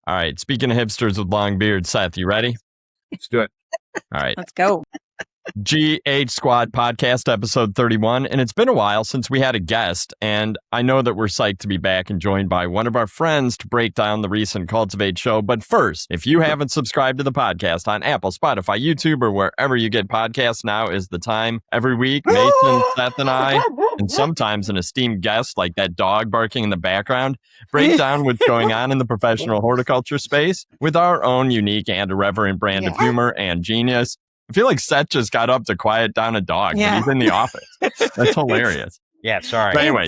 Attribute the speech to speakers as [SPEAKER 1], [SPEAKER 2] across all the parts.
[SPEAKER 1] All right. Speaking of hipsters with long beards, Seth, you ready?
[SPEAKER 2] Let's do it.
[SPEAKER 1] All right.
[SPEAKER 3] Let's go.
[SPEAKER 1] GH Squad podcast episode 31. And it's been a while since we had a guest. And I know that we're psyched to be back and joined by one of our friends to break down the recent Cultivate show. But first, if you haven't subscribed to the podcast on Apple, Spotify, YouTube, or wherever you get podcasts, now is the time. Every week, Mason, Seth, and I, and sometimes an esteemed guest like that dog barking in the background, break down what's going on in the professional horticulture space with our own unique and irreverent brand of humor and genius. I feel like Seth just got up to quiet down a dog, but he's in the office. That's hilarious.
[SPEAKER 2] Yeah, sorry.
[SPEAKER 1] But anyway,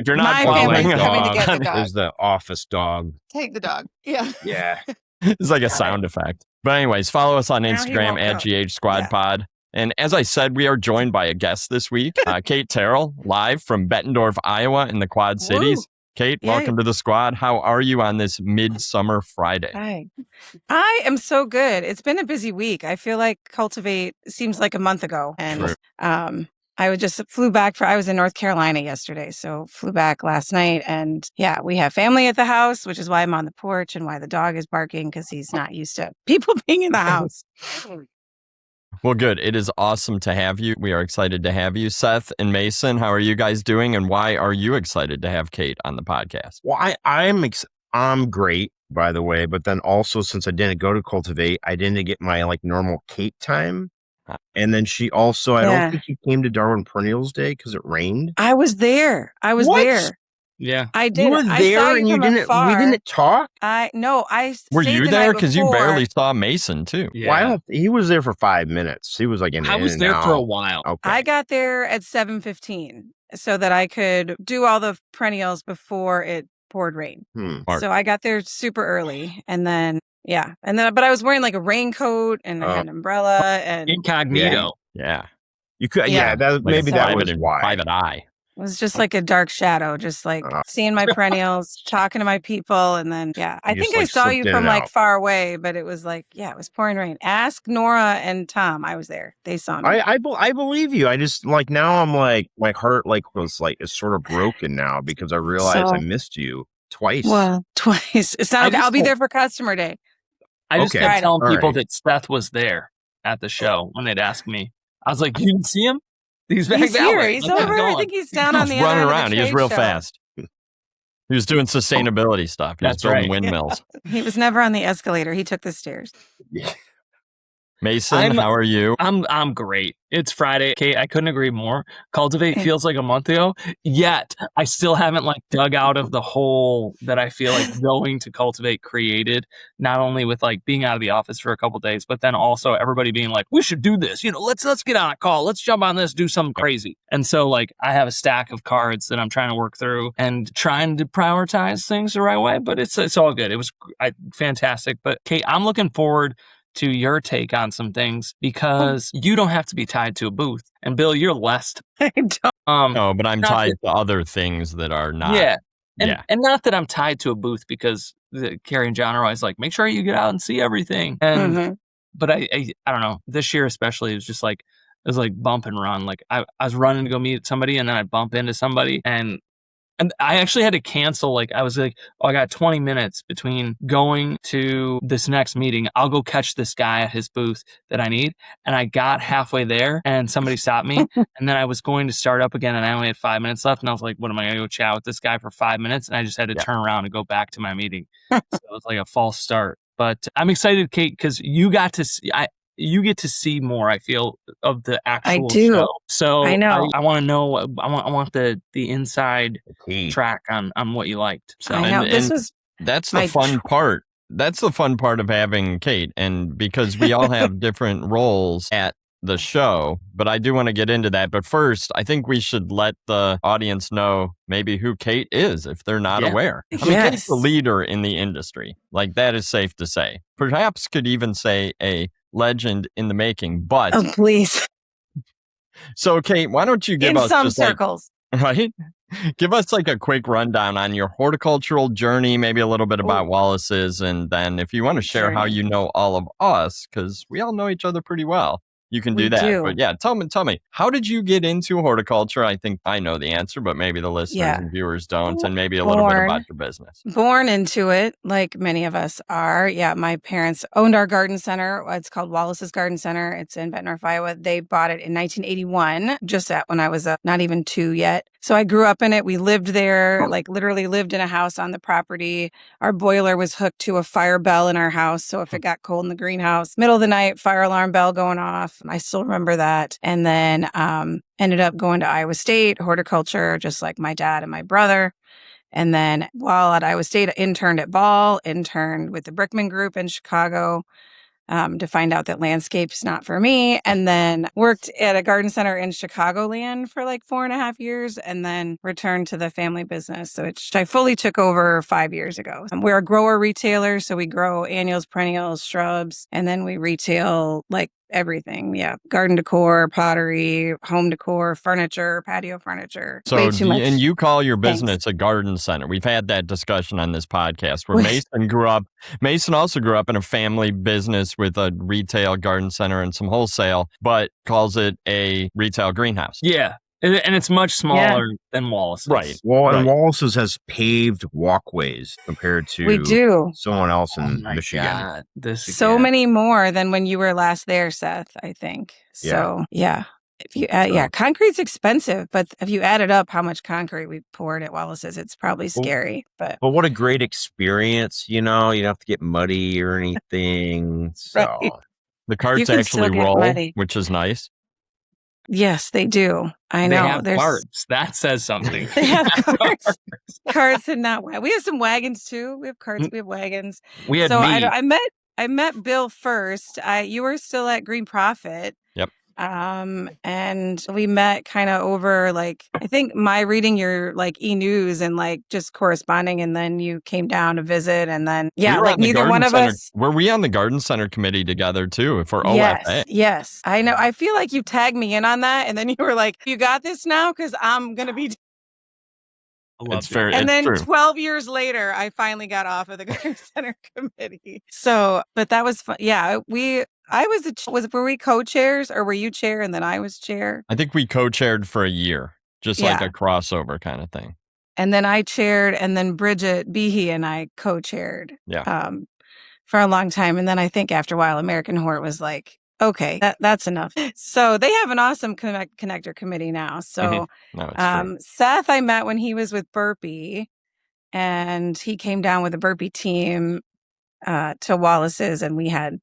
[SPEAKER 1] if you're not following
[SPEAKER 2] is the office dog.
[SPEAKER 3] Take the dog. Yeah.
[SPEAKER 2] Yeah.
[SPEAKER 1] It's like a sound effect. But anyways, follow us on Instagram at GH Squad Pod. And as I said, we are joined by a guest this week, Kate Terrell, live from Bettendorf, Iowa in the Quad Cities. Kate, welcome to the squad. How are you on this midsummer Friday?
[SPEAKER 3] Hi. I am so good. It's been a busy week. I feel like Cultivate seems like a month ago. And I flew back I was in North Carolina yesterday. So flew back last night. And yeah, we have family at the house, which is why I'm on the porch and why the dog is barking because he's not used to people being in the house.
[SPEAKER 1] Well, good. It is awesome to have you. We are excited to have you. Seth and Mason, how are you guys doing? And why are you excited to have Kate on the podcast?
[SPEAKER 2] Well, I'm great, by the way. But then also, since I didn't go to Cultivate, I didn't get my normal Kate time. And then she also, I don't think she came to Darwin Perennials Day because it rained.
[SPEAKER 3] I was there. There.
[SPEAKER 4] Yeah,
[SPEAKER 3] I did.
[SPEAKER 2] You were there and we didn't talk?
[SPEAKER 1] Were you there? Because you barely saw Mason too.
[SPEAKER 2] Yeah. Well, he was there for 5 minutes. He was
[SPEAKER 4] I was there for a while.
[SPEAKER 2] Okay.
[SPEAKER 3] I got there at 7:15 so that I could do all the perennials before it poured rain. So I got there super early and then, but I was wearing like a raincoat and I had an umbrella and
[SPEAKER 4] incognito.
[SPEAKER 1] Yeah.
[SPEAKER 2] You could, maybe that was why.
[SPEAKER 1] Private eye.
[SPEAKER 3] It was just like a dark shadow, just like seeing my perennials, talking to my people. And then, I think I saw you from far away, but it was like, it was pouring rain. Ask Nora and Tom. I was there. They saw me.
[SPEAKER 2] I believe you. I just now I'm my heart is sort of broken now because I realized I missed you twice.
[SPEAKER 3] Well, twice. It's not okay. I'll be there for customer day.
[SPEAKER 4] I just kept telling people that Seth was there at the show when they'd ask me. I was like, you didn't see him? He's here.
[SPEAKER 3] He's over. I think he's down on the
[SPEAKER 1] running
[SPEAKER 3] other
[SPEAKER 1] around. He was real fast. He was doing sustainability stuff. He was building windmills.
[SPEAKER 3] He was never on the escalator. He took the stairs.
[SPEAKER 1] Mason, how are you?
[SPEAKER 4] I'm great. It's Friday. Kate, I couldn't agree more. Cultivate feels like a month ago, yet I still haven't dug out of the hole that I feel like going to Cultivate created, not only with being out of the office for a couple of days, but then also everybody being like, we should do this. Let's get on a call. Let's jump on this, do something crazy. And so I have a stack of cards that I'm trying to work through and trying to prioritize things the right way, but it's all good. It was fantastic. But Kate, I'm looking forward to your take on some things because you don't have to be tied to a booth. And Bill, you're less.
[SPEAKER 3] I don't.
[SPEAKER 1] No, but I'm tied to other things that are not.
[SPEAKER 4] Yeah. And not that I'm tied to a booth because Carrie and John are always like, make sure you get out and see everything. And but I don't know. This year especially, it was just it was bump and run. I was running to go meet somebody and then I'd bump into somebody and I actually had to cancel. I was I got 20 minutes between going to this next meeting. I'll go catch this guy at his booth that I need. And I got halfway there and somebody stopped me. And then I was going to start up again and I only had 5 minutes left. And I was like, what am I going to go chat with this guy for 5 minutes? And I just had to turn around and go back to my meeting. So it was a false start. But I'm excited, Kate, because you got to see, you get to see more, I feel, of the actual show. So
[SPEAKER 3] I know.
[SPEAKER 4] I want to know. I want the inside track on what you liked. So
[SPEAKER 3] I know.
[SPEAKER 1] That's the fun part. That's the fun part of having Kate, and because we all have different roles at the show. But I do want to get into that. But first, I think we should let the audience know maybe who Kate is if they're not aware. I mean, Kate's the leader in the industry. That is safe to say. Perhaps could even say a legend in the making, but
[SPEAKER 3] please.
[SPEAKER 1] So Kate, why don't you give us
[SPEAKER 3] some circles,
[SPEAKER 1] right? Give us a quick rundown on your horticultural journey, maybe a little bit about Wallace's, and then if you want to share how you know all of us, because we all know each other pretty well. you can
[SPEAKER 3] We
[SPEAKER 1] do that.
[SPEAKER 3] do.
[SPEAKER 1] But yeah, tell me, how did you get into horticulture? I think I know the answer, but maybe the listeners and viewers don't, and maybe a little bit about your business.
[SPEAKER 3] Born into it, like many of us are. Yeah, my parents owned our garden center. It's called Wallace's Garden Center. It's in Bettendorf, Iowa. They bought it in 1981, just when I was not even 2 yet. So I grew up in it. We lived there, like literally lived in a house on the property. Our boiler was hooked to a fire bell in our house. So if it got cold in the greenhouse, middle of the night, fire alarm bell going off. I still remember that. And then ended up going to Iowa State, horticulture, just like my dad and my brother. And then while at Iowa State, I interned at Ball, interned with the Brickman Group in Chicago, to find out that landscape's not for me. And then worked at a garden center in Chicagoland for like 4.5 years, and then returned to the family business, which I fully took over 5 years ago. We're a grower retailer, so we grow annuals, perennials, shrubs, and then we retail like everything. Yeah. Garden decor, pottery, home decor, furniture, patio furniture.
[SPEAKER 1] So,
[SPEAKER 3] way too much.
[SPEAKER 1] and you call your business a garden center. We've had that discussion on this podcast where Mason also grew up in a family business with a retail garden center and some wholesale, but calls it a retail greenhouse.
[SPEAKER 4] Yeah. And it's much smaller than Wallace's.
[SPEAKER 1] Right.
[SPEAKER 2] Well, and Wallace's has paved walkways compared to someone else in Michigan.
[SPEAKER 3] God. Many more than when you were last there, Seth, I think. So, yeah. If you concrete's expensive, but if you added up how much concrete we poured at Wallace's, it's probably scary. But
[SPEAKER 2] what a great experience, you don't have to get muddy or anything. So
[SPEAKER 3] right.
[SPEAKER 1] The carts actually roll, which is nice.
[SPEAKER 3] Yes, they do. I know.
[SPEAKER 4] They have carts. That says something.
[SPEAKER 3] They have carts. Carts and not wagons. We have some wagons too. We have carts. We have wagons.
[SPEAKER 4] We had
[SPEAKER 3] I met Bill first. You were still at Green Prophet.
[SPEAKER 1] Yep.
[SPEAKER 3] And we met kind of over I think my reading your e-news and just corresponding, and then you came down to visit, and then neither one of us.
[SPEAKER 1] Were we on the garden center committee together too for OFA?
[SPEAKER 3] Yes, I know. I feel like you tagged me in on that, and then you were like, "You got this now," because I'm gonna be.
[SPEAKER 1] It's fair.
[SPEAKER 3] And then
[SPEAKER 1] true.
[SPEAKER 3] 12 years later, I finally got off of the garden center committee. So, but that was fun. Yeah, were we co-chairs, or were you chair and then I was chair?
[SPEAKER 1] I think we co-chaired for a year, just like a crossover kind of thing.
[SPEAKER 3] And then I chaired, and then Bridget Behe and I co-chaired.
[SPEAKER 1] Yeah.
[SPEAKER 3] For a long time, and then I think after a while, AmericanHort was like, okay, that's enough. So they have an awesome connector committee now. So Seth, I met when he was with Burpee, and he came down with the Burpee team to Wallace's, and we had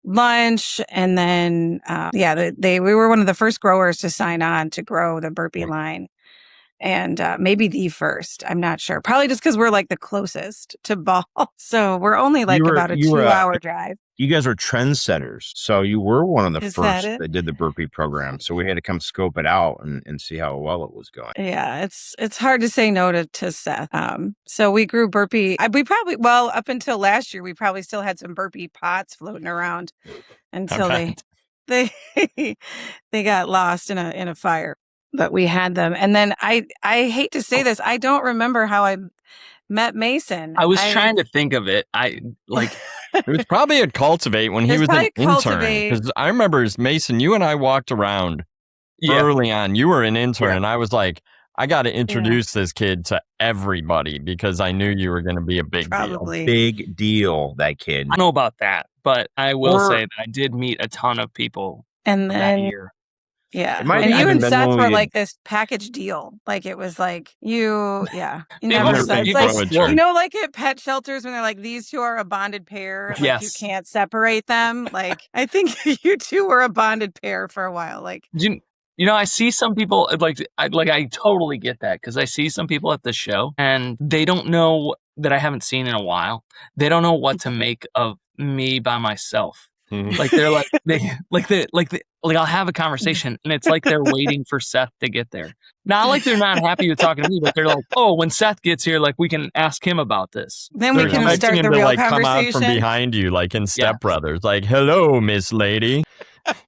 [SPEAKER 3] lunch. And then, we were one of the first growers to sign on to grow the Burpee line. And maybe the first, I'm not sure. Probably just because we're the closest to Ball. So we're only about a 2-hour drive.
[SPEAKER 2] You guys are trendsetters. So you were one of the first that did the Burpee program. So we had to come scope it out and see how well it was going.
[SPEAKER 3] Yeah, it's hard to say no to Seth. So we grew Burpee. We probably, up until last year, we probably still had some Burpee pots floating around until they got lost in a fire. But we had them. And then I hate to say this, I don't remember how I met Mason.
[SPEAKER 4] I was trying to think of it.
[SPEAKER 1] It was probably at Cultivate when he was an intern. Because I remember Mason, you and I walked around early on. You were an intern, and I was like, I got to introduce this kid to everybody because I knew you were going to be a big deal.
[SPEAKER 2] Big deal, that kid.
[SPEAKER 4] I don't know about that, but I will say that I did meet a ton of people that year.
[SPEAKER 3] Yeah. And you and Seth were this package deal. It was you never said. It's at pet shelters when they're these two are a bonded pair. You can't separate them. I think you two were a bonded pair for a while.
[SPEAKER 4] I see some people I totally get that, because I see some people at the show and they don't know that I haven't seen in a while. They don't know what to make of me by myself. They're I'll have a conversation and it's they're waiting for Seth to get there. Not they're not happy with talking to me, but they're oh, when Seth gets here, we can ask him about this.
[SPEAKER 3] Then we can start the real conversation.
[SPEAKER 1] Come out from behind you, in Step Brothers, hello, Miss Lady.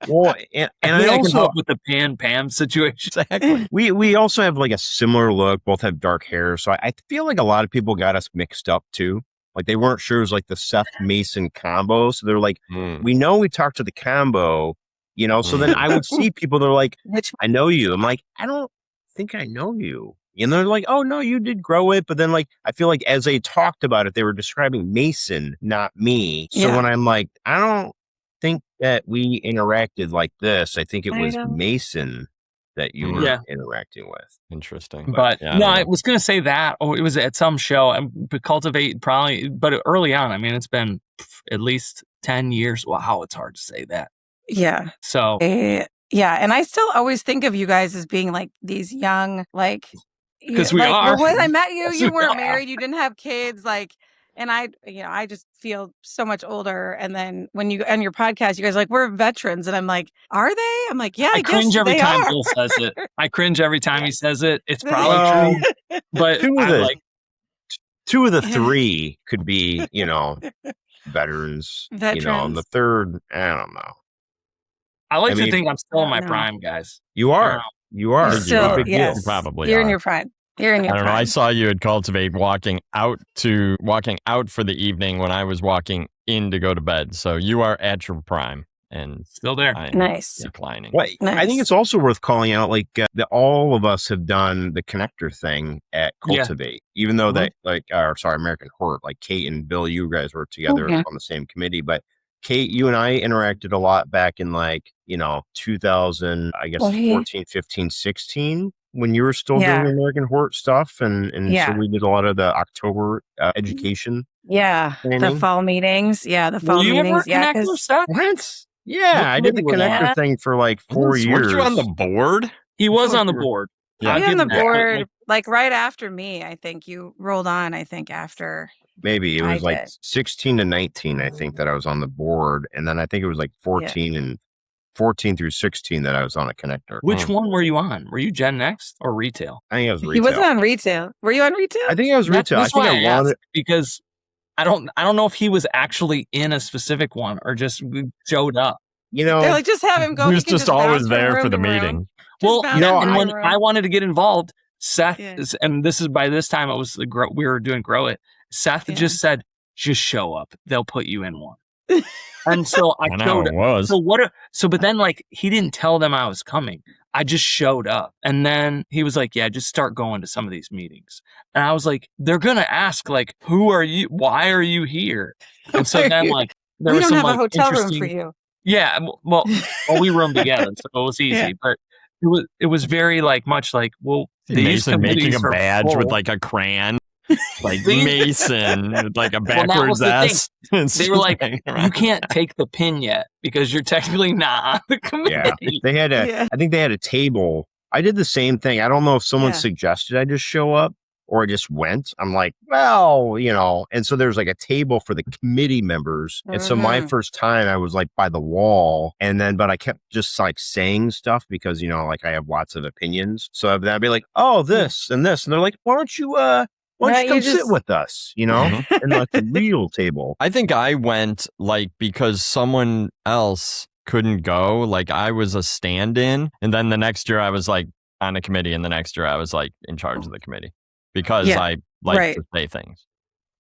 [SPEAKER 2] Well, and I
[SPEAKER 4] also
[SPEAKER 2] can
[SPEAKER 4] help with the Pam situation.
[SPEAKER 1] Exactly.
[SPEAKER 2] We also have a similar look. Both have dark hair, so I feel a lot of people got us mixed up too. They weren't sure it was the Seth Mason combo. So they're we know we talked to the combo, You know, so then I would see people that are like,
[SPEAKER 3] Which
[SPEAKER 2] I know you. I'm like, I don't think I know you. And they're like, oh, no, you did grow it. But then, like, I feel like as they talked about it, they were describing Mason, not me. So when I'm like, I don't think that we interacted like this, I think it was Mason that you were interacting with.
[SPEAKER 1] Interesting.
[SPEAKER 4] But I was going to say that. Oh, it was at some show. But Cultivate probably, but early on, I mean, it's been at least 10 years. Wow, it's hard to say that.
[SPEAKER 3] Yeah.
[SPEAKER 4] So.
[SPEAKER 3] Yeah. And I still always think of you guys as being like these young, like.
[SPEAKER 4] Because we are.
[SPEAKER 3] Well, when I met you, you weren't married. You didn't have kids. Like, and I just feel so much older. And then when you on your podcast, you guys are like, we're veterans. And I'm like, are they? I'm like, yeah, I guess
[SPEAKER 4] cringe every
[SPEAKER 3] they
[SPEAKER 4] time
[SPEAKER 3] are.
[SPEAKER 4] Bill says it. I cringe every time he says it. It's probably true. But
[SPEAKER 2] two of the three could be, veterans. You know, and the third, I don't know.
[SPEAKER 4] I like to think I'm still in my prime, guys.
[SPEAKER 2] You are. You are.
[SPEAKER 3] Still,
[SPEAKER 2] big deal.
[SPEAKER 1] Probably
[SPEAKER 3] You're in your prime. You're in your prime.
[SPEAKER 1] I don't know. I saw you at Cultivate walking out for the evening when I was walking in to go to bed. So you are at your prime and
[SPEAKER 4] still there.
[SPEAKER 3] Nice.
[SPEAKER 1] Declining.
[SPEAKER 2] Well,
[SPEAKER 3] nice.
[SPEAKER 2] I think it's also worth calling out that all of us have done the connector thing at Cultivate, even though AmericanHort, like Kate and Bill, you guys were together on the same committee, but Kate, you and I interacted a lot back in 2000, I guess 14, 15, 16, when you were still doing AmericanHort stuff. And so we did a lot of the October education.
[SPEAKER 3] Yeah.
[SPEAKER 2] training.
[SPEAKER 3] The fall meetings. Yeah. The fall meetings.
[SPEAKER 4] Yeah. What?
[SPEAKER 2] Yeah. I did the connector thing for 4 years.
[SPEAKER 1] Weren't you on the board?
[SPEAKER 4] He was on the board.
[SPEAKER 3] Yeah. You on the board, right after me, I think you rolled on, after.
[SPEAKER 2] Maybe it was 16 to 19, I think, that I was on the board. And then I think it was 14 and 14 through 16 that I was on a connector.
[SPEAKER 4] Which one were you on? Were you Gen Next or retail?
[SPEAKER 2] I think I was retail.
[SPEAKER 3] He wasn't on retail. Were you on retail?
[SPEAKER 2] I think I was retail.
[SPEAKER 4] That's why I wanted because I don't know if he was actually in a specific one or just showed up.
[SPEAKER 3] They're like, just have him go.
[SPEAKER 1] He was just always there for the meeting.
[SPEAKER 4] Well, and when I wanted to get involved, Seth, and this is by this time it was we were doing Grow It. Seth just said, just show up. They'll put you in one. And so I showed up. But then he didn't tell them I was coming. I just showed up. And then he was like, yeah, just start going to some of these meetings. And I was like, they're going to ask who are you? Why are you here? And so then there was some
[SPEAKER 3] a hotel room for you.
[SPEAKER 4] Yeah. Well, we roomed together. So it was easy, but it was very much
[SPEAKER 1] Mason making a badge with a crayon. Mason with a backwards S.
[SPEAKER 4] They were like, you can't take the pin yet because you're technically not on the committee.
[SPEAKER 2] Yeah. They had I think they had a table. I did the same thing. I don't know if someone suggested I just show up or I just went. I'm like, well, and so there's a table for the committee members. And so my first time I was by the wall but I kept just saying stuff because, I have lots of opinions. So then I'd be like, oh, this and this. And they're like, why don't you come sit with us, in the real table?
[SPEAKER 1] I think I went because someone else couldn't go. I was a stand-in. And then the next year I was on a committee. And the next year I was in charge of the committee because I like to say things.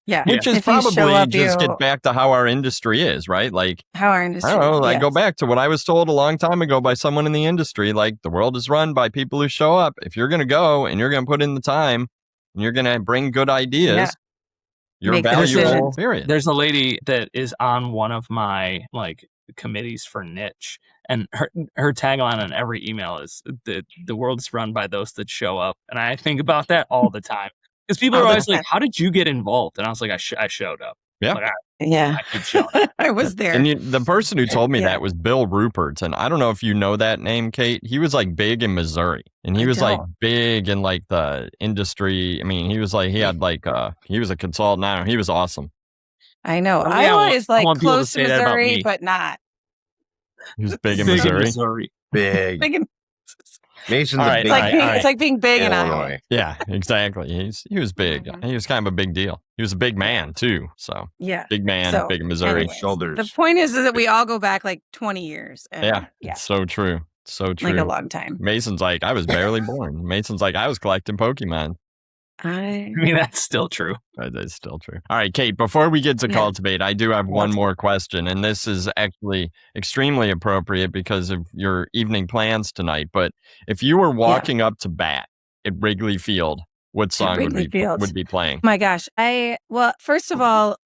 [SPEAKER 3] Yeah.
[SPEAKER 1] Which is probably just get back to how our industry is, right?
[SPEAKER 3] How our industry is.
[SPEAKER 1] I don't know. I go back to what I was told a long time ago by someone in the industry. The world is run by people who show up. If you're going to go and you're going to put in the time, and you're going to bring good ideas, you're valuable, period.
[SPEAKER 4] There's a lady that is on one of my committees for niche, and her tagline on every email is the world's run by those that show up. And I think about that all the time because people are always like, how did you get involved? And I was like, I showed up.
[SPEAKER 1] Yeah.
[SPEAKER 3] I was there.
[SPEAKER 1] And the person who told me that was Bill Rupert. And I don't know if you know that name, Kate. He was big in Missouri. And he was big in the industry. I mean, he was he had he was a consultant. I don't know. He was awesome.
[SPEAKER 3] I know. I always close to Missouri, but not.
[SPEAKER 1] He was big in Missouri.
[SPEAKER 2] Big. Mason's
[SPEAKER 3] big. It's like being big in Illinois.
[SPEAKER 1] Yeah, exactly. He was big. He was kind of a big deal. He was a big man too. So big man, big in Missouri.
[SPEAKER 2] Shoulders.
[SPEAKER 3] The point is that we all go back 20 years. And,
[SPEAKER 1] it's so true. So true.
[SPEAKER 3] A long time.
[SPEAKER 1] Mason's I was barely born. Mason's I was collecting Pokemon.
[SPEAKER 4] I mean, that's still true.
[SPEAKER 1] That is still true. All right, Kate, before we get to Cultivate, I do have one more question, and this is actually extremely appropriate because of your evening plans tonight. But if you were walking up to bat at Wrigley Field, what song would be playing?
[SPEAKER 3] My gosh. Well, first of all,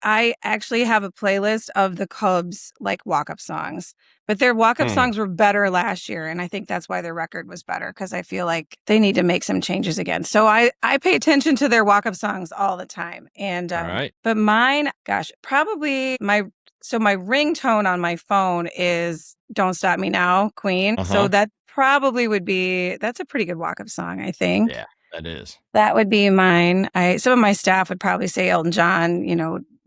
[SPEAKER 3] I actually have a playlist of the Cubs walk-up songs. But their walk-up songs were better last year, and I think that's why their record was better, because I feel like they need to make some changes again. So I pay attention to their walk-up songs all the time. And
[SPEAKER 1] all right.
[SPEAKER 3] But mine, gosh, probably my ringtone on my phone is Don't Stop Me Now, Queen. So that probably would be, that's a pretty good walk-up song, I think.
[SPEAKER 1] Yeah, that is.
[SPEAKER 3] That would be mine. Some of my staff would probably say Elton John,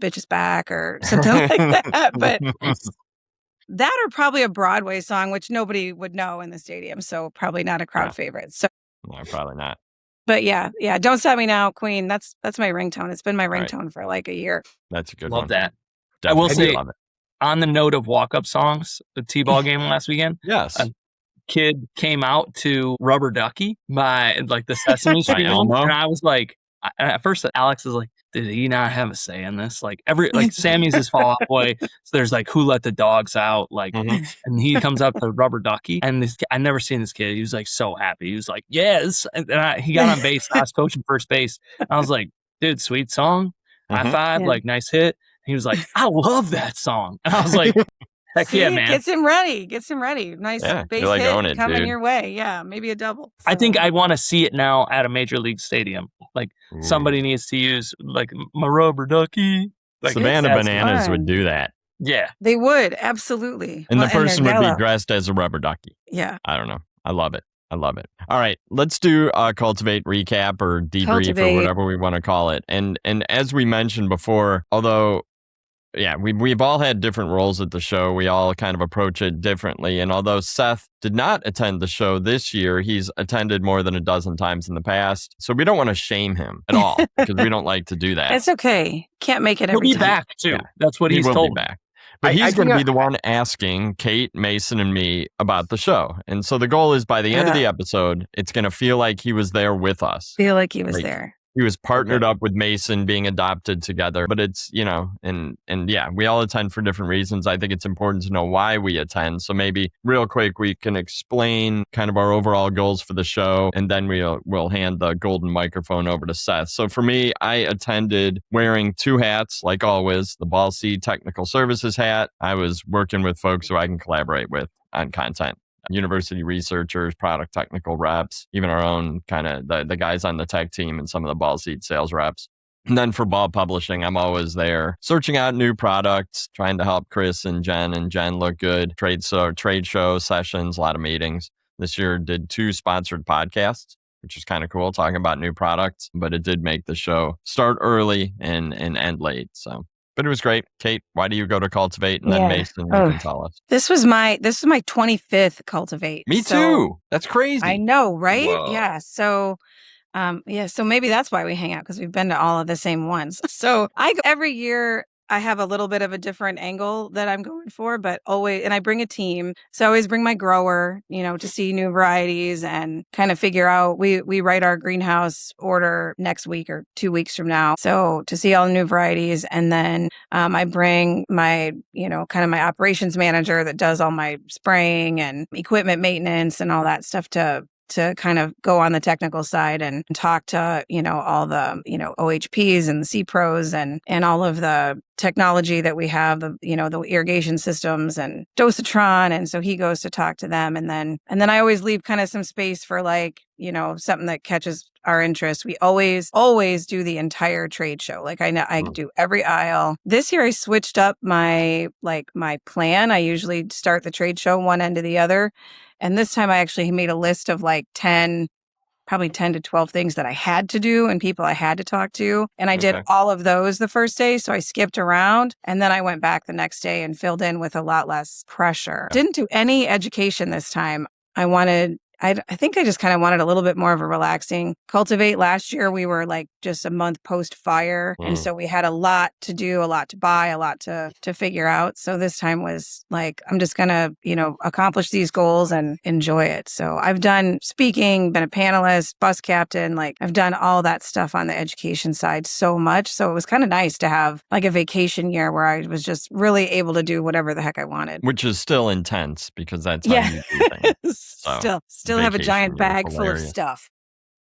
[SPEAKER 3] Bitch Is Back or something like that. But that or probably a Broadway song, which nobody would know in the stadium. So probably not a crowd favorite. So
[SPEAKER 1] no, probably not.
[SPEAKER 3] But yeah. Don't Stop Me Now, Queen. That's my ringtone. It's been my ringtone for a year.
[SPEAKER 1] That's a good
[SPEAKER 4] one.
[SPEAKER 1] Love
[SPEAKER 4] that.
[SPEAKER 1] Definitely.
[SPEAKER 4] I will say, on the note of walk-up songs, the T-ball game last weekend.
[SPEAKER 1] Yes.
[SPEAKER 4] A kid came out to Rubber Ducky by the Sesame Street. And I was like, at first Alex was like, did he not have a say in this? Sammy's his fall out boy. So there's Who Let the Dogs Out? And he comes up to Rubber Ducky, and this I never seen this kid. He was so happy. He was like, yes. And he got on base. I was coaching first base. And I was like, dude, sweet song. High five, nice hit. And he was like, I love that song. And I was like, heck yeah, man.
[SPEAKER 3] Gets him ready. Nice base hit coming your way. Yeah, maybe a double. So.
[SPEAKER 4] I think I want to see it now at a major league stadium. Somebody needs to use my Rubber Ducky.
[SPEAKER 1] Savannah Bananas would do that.
[SPEAKER 4] Yeah.
[SPEAKER 3] They would, absolutely.
[SPEAKER 1] And the person would be dressed as a rubber ducky.
[SPEAKER 3] Yeah.
[SPEAKER 1] I don't know. I love it. All right, let's do a Cultivate recap or debrief or whatever we want to call it. And as we mentioned before, although we've all had different roles at the show. We all kind of approach it differently. And although Seth did not attend the show this year, he's attended more than a dozen times in the past. So we don't want to shame him at all because we don't like to do that.
[SPEAKER 3] It's okay. Can't make it every
[SPEAKER 4] time.
[SPEAKER 3] He'll
[SPEAKER 4] be back too. Yeah. That's what he's told.
[SPEAKER 1] Be back. But he's going to be the one asking Kate, Mason, and me about the show. And so the goal is by the end of the episode, it's going to feel like he was there with us.
[SPEAKER 3] Feel like he was there.
[SPEAKER 1] He was partnered up with Mason, being adopted together. But it's, we all attend for different reasons. I think it's important to know why we attend. So maybe real quick, we can explain kind of our overall goals for the show. And then we'll hand the golden microphone over to Seth. So for me, I attended wearing two hats, like always, the Ball C Technical Services hat. I was working with folks who I can collaborate with on content. University researchers, product technical reps, even our own kind of the guys on the tech team and some of the Ball Seed sales reps. And then for Ball Publishing, I'm always there searching out new products, trying to help Chris and Jen look good. Trade show sessions, a lot of meetings. This year did 2 sponsored podcasts, which is kind of cool, talking about new products, but it did make the show start early and end late. But it was great. Kate, why do you go to Cultivate? And then Mason, you can tell us.
[SPEAKER 3] This was my 25th Cultivate.
[SPEAKER 1] Me too. That's crazy.
[SPEAKER 3] I know, right?
[SPEAKER 1] Whoa.
[SPEAKER 3] Yeah. So, so maybe that's why we hang out, because we've been to all of the same ones. So every year I have a little bit of a different angle that I'm going for, but always, and I bring a team. So I always bring my grower, to see new varieties and kind of figure out, we write our greenhouse order next week or 2 weeks from now. So to see all the new varieties. And then I bring my, kind of my operations manager that does all my spraying and equipment maintenance and all that stuff to kind of go on the technical side and talk to, all the, OHPs and the C-Pros and all of the technology that we have, the irrigation systems and dosatron. And so he goes to talk to them. And then I always leave kind of some space for something that catches our interest. We always do the entire trade show. I do every aisle. This year I switched up my plan. I usually start the trade show one end to the other. And this time I actually made a list of 10 to 12 things that I had to do and people I had to talk to. And I did all of those the first day. So I skipped around and then I went back the next day and filled in with a lot less pressure. Didn't do any education this time. I wanted I think I just kind of wanted a little bit more of a relaxing Cultivate. Last year, we were like just a month post fire. And so we had a lot to do, a lot to buy, a lot to figure out. So this time was like, I'm just going to, accomplish these goals and enjoy it. So I've done speaking, been a panelist, bus captain, like I've done all that stuff on the education side so much. So it was kind of nice to have like a vacation year where I was just really able to do whatever the heck I wanted.
[SPEAKER 1] Which is still intense because that's how you do things. So,
[SPEAKER 3] still have a giant bag full of stuff.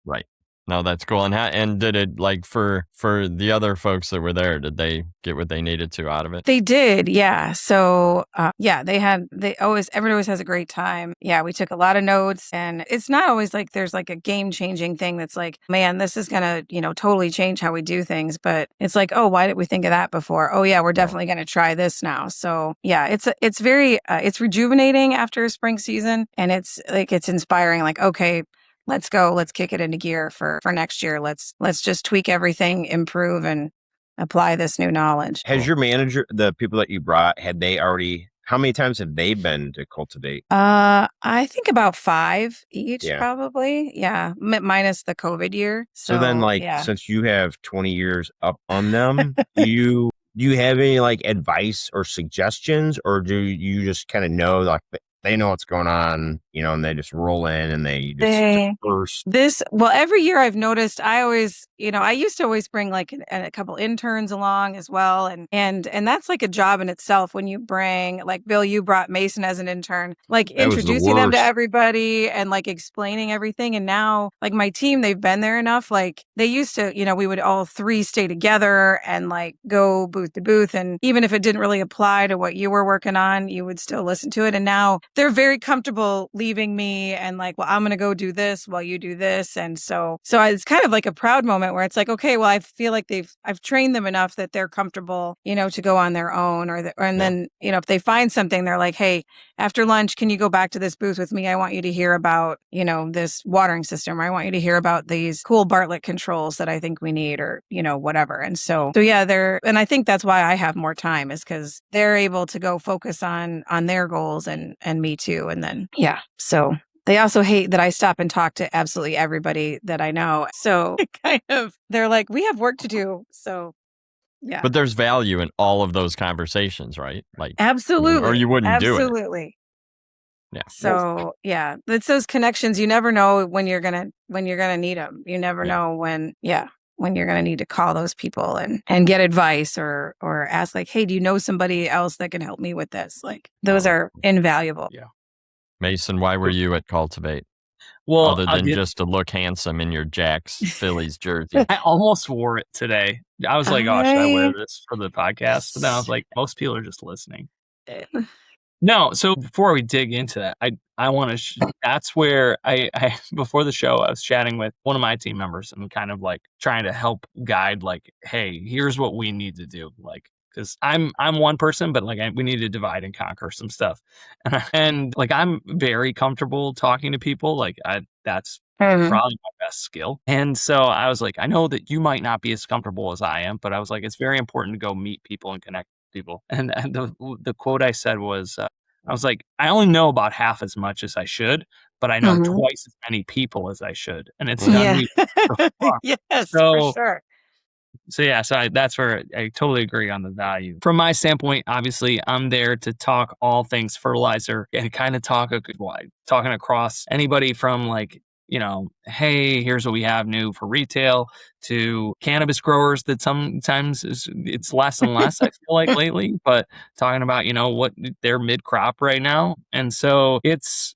[SPEAKER 1] Right. No, that's cool. And did it, like, for the other folks that were there, did they get what they needed to out of it?
[SPEAKER 3] They did, yeah. So, everyone always has a great time. Yeah, we took a lot of notes, and it's not always like there's like a game-changing thing that's like, man, this is gonna, totally change how we do things. But it's like, oh, why didn't we think of that before? Oh, yeah, we're definitely gonna try this now. So, yeah, it's very it's rejuvenating after a spring season, and it's inspiring. Like, okay, let's go. Let's kick it into gear for next year. Let's just tweak everything, improve, and apply this new knowledge.
[SPEAKER 2] Has your manager, the people that you brought, how many times have they been to Cultivate?
[SPEAKER 3] I think about 5 each, probably. Yeah. Minus the COVID year.
[SPEAKER 2] So then, since you have 20 years up on them, do you have any like advice or suggestions, or do you just kind of know like they know what's going on, and they just roll in and they just burst?
[SPEAKER 3] Every year I've noticed, I always, I used to always bring like a couple interns along as well. And that's like a job in itself when you bring, like, Bill, you brought Mason as an intern, like introducing them to everybody and like explaining everything. And now like my team, they've been there enough. Like they used to, we would all 3 stay together and like go booth to booth. And even if it didn't really apply to what you were working on, you would still listen to it. And now they're very comfortable leaving me and like, well, I'm going to go do this while you do this. And so it's kind of like a proud moment where it's like, okay, well, I feel like I've trained them enough that they're comfortable, to go on their own then, if they find something, they're like, hey, after lunch, can you go back to this booth with me? I want you to hear about, this watering system, or I want you to hear about these cool Bartlett controls that I think we need, or, whatever. And so yeah, and I think that's why I have more time, is because they're able to go focus on their goals and me too. And then, so they also hate that I stop and talk to absolutely everybody that I know. So they're like, we have work to do. So yeah.
[SPEAKER 1] But there's value in all of those conversations, right? Like,
[SPEAKER 3] absolutely.
[SPEAKER 1] Or you wouldn't do it.
[SPEAKER 3] Absolutely.
[SPEAKER 1] Yeah.
[SPEAKER 3] So yeah, it's those connections. You never know when you're gonna need them. You never know when you're gonna need to call those people and get advice or ask like, hey, do you know somebody else that can help me with this? Like those are invaluable.
[SPEAKER 4] Yeah.
[SPEAKER 1] Mason, why were you at Cultivate?
[SPEAKER 4] Well,
[SPEAKER 1] other than just to look handsome in your Jack's Phillies jersey.
[SPEAKER 4] I almost wore it today. I was like, oh, should I wear this for the podcast? But then I was like, most people are just listening. No, so before we dig into that, I want to, that's where I before the show, I was chatting with one of my team members and kind of like trying to help guide, like, hey, here's what we need to do. Like, because I'm one person, but like we need to divide and conquer some stuff, and like I'm very comfortable talking to people. Like that's probably my best skill. And so I was like, I know that you might not be as comfortable as I am, but I was like, it's very important to go meet people and connect with people. And the quote I said was, I was like, I only know about half as much as I should, but I know twice as many people as I should, and it's done me so far.
[SPEAKER 3] Yes, for sure.
[SPEAKER 4] So that's where I totally agree on the value. From my standpoint, obviously, I'm there to talk all things fertilizer and kind of talking across anybody from like, hey, here's what we have new for retail, to cannabis growers that sometimes it's less and less, I feel like lately, but talking about, what they're mid-crop right now. And so it's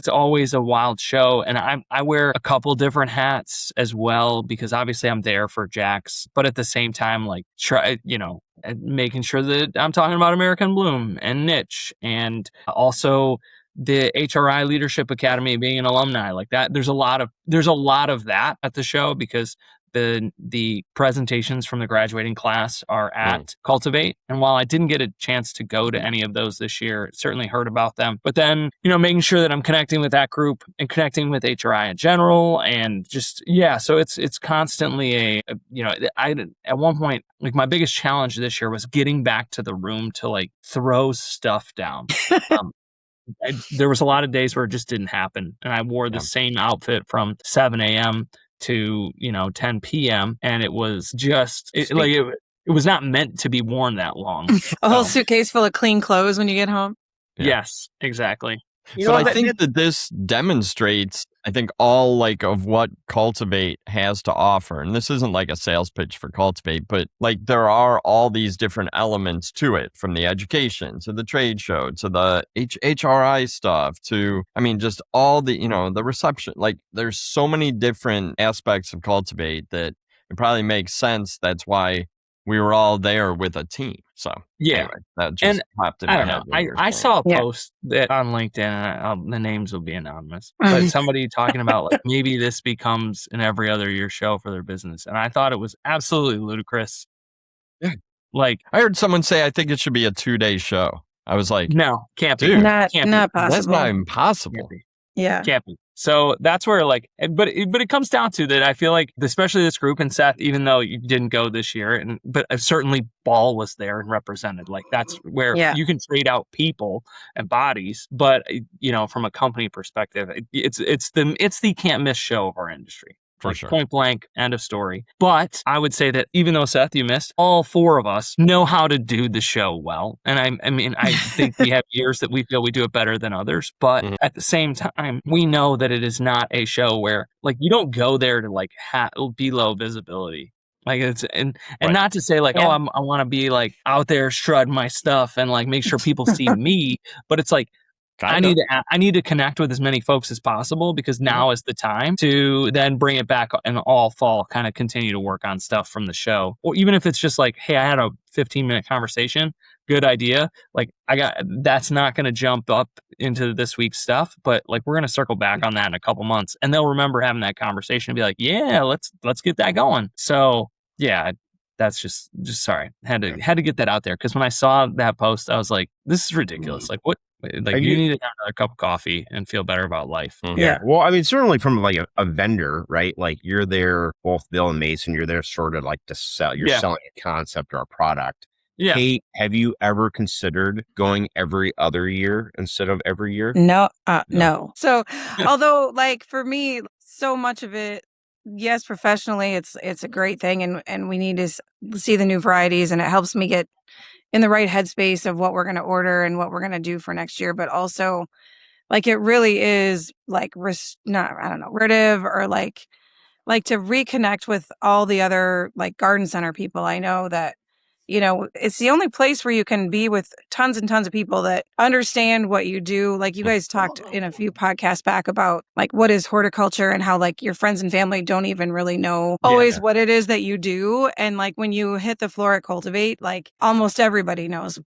[SPEAKER 4] always a wild show. And I wear a couple different hats as well, because obviously I'm there for Jack's, but at the same time, like making sure that I'm talking about American Bloom and Niche, and also the HRI Leadership Academy, being an alumni like that. There's a lot of that at the show, because the presentations from the graduating class are at Cultivate. And while I didn't get a chance to go to any of those this year, certainly heard about them. But then, making sure that I'm connecting with that group and connecting with HRI in general, and just, so it's constantly at one point, like my biggest challenge this year was getting back to the room to like throw stuff down. there was a lot of days where it just didn't happen. And I wore the same outfit from 7 a.m. to, 10 p.m. And it was just it was not meant to be worn that long.
[SPEAKER 3] A whole suitcase full of clean clothes when you get home.
[SPEAKER 1] Yeah.
[SPEAKER 4] Yes, exactly.
[SPEAKER 1] But I think that this demonstrates, I think, all like of what Cultivate has to offer. And this isn't like a sales pitch for Cultivate, but like there are all these different elements to it, from the education to the trade show to the HRI stuff to, I mean, just all the, the reception. Like there's so many different aspects of Cultivate that it probably makes sense. That's why we were all there with a team. So anyway, that just popped in my head.
[SPEAKER 4] I saw a post that on LinkedIn, the names will be anonymous, but somebody talking about like maybe this becomes an every other year show for their business. And I thought it was absolutely ludicrous.
[SPEAKER 1] Yeah.
[SPEAKER 4] Like
[SPEAKER 1] I heard someone say, I think it should be a 2-day show. I was like,
[SPEAKER 4] no, can't be.
[SPEAKER 1] Dude,
[SPEAKER 3] not possible.
[SPEAKER 1] That's not impossible.
[SPEAKER 3] Yeah.
[SPEAKER 4] Can't be. So that's where but it comes down to that. I feel like, especially this group, and Seth, even though you didn't go this year, but certainly Ball was there and represented. Like that's where you can trade out people and bodies, but from a company perspective, it's the can't miss show of our industry.
[SPEAKER 1] For
[SPEAKER 4] like
[SPEAKER 1] sure.
[SPEAKER 4] Point blank, end of story. But I would say that even though, Seth, you missed, all 4 of us know how to do the show well. And I think we have years that we feel we do it better than others. But at the same time, we know that it is not a show where like you don't go there to like be low visibility. Like it's and not to say like, I want to be like out there strutting my stuff and like make sure people see me, but it's like, I need to connect with as many folks as possible, because now is the time to then bring it back and all fall, kind of continue to work on stuff from the show. Or even if it's just like, hey, I had a 15-minute conversation. Good idea. Like that's not going to jump up into this week's stuff, but like we're going to circle back on that in a couple months, and they'll remember having that conversation and be like, yeah, let's get that going. So yeah, that's just sorry. Had to get that out there, because when I saw that post, I was like, this is ridiculous. Like what? Like you need to have another cup of coffee and feel better about life.
[SPEAKER 2] Yeah. Well, I mean, certainly from like a vendor, right? Like you're there, both Bill and Mason, you're there sort of like to sell, you're selling a concept or a product. Yeah. Kate, have you ever considered going every other year instead of every year?
[SPEAKER 3] No. No. So although like for me, so much of it, yes, professionally, it's a great thing. And we need to see the new varieties, and it helps me get in the right headspace of what we're going to order and what we're going to do for next year. But also like, it really is like, restorative, or like to reconnect with all the other like garden center people. I know that, it's the only place where you can be with tons and tons of people that understand what you do. Like you guys talked in a few podcasts back about like what is horticulture, and how like your friends and family don't even really know always what it is that you do. And like when you hit the floor at Cultivate, like almost everybody knows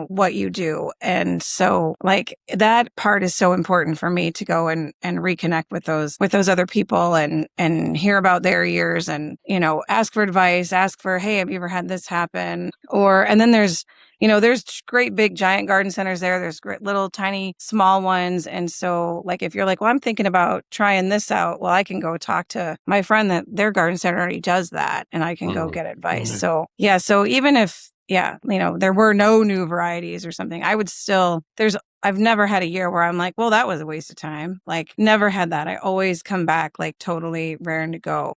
[SPEAKER 3] what you do. And so like that part is so important for me to go and reconnect with those other people and hear about their years, and, ask for advice, ask for, hey, have you ever had this happen? And then there's great big giant garden centers there. There's great little tiny small ones. And so like, if you're like, well, I'm thinking about trying this out, well, I can go talk to my friend that their garden center already does that, and I can go get advice. So yeah. So even if, there were no new varieties or something, I've never had a year where I'm like, well, that was a waste of time. Like never had that. I always come back like totally raring to go.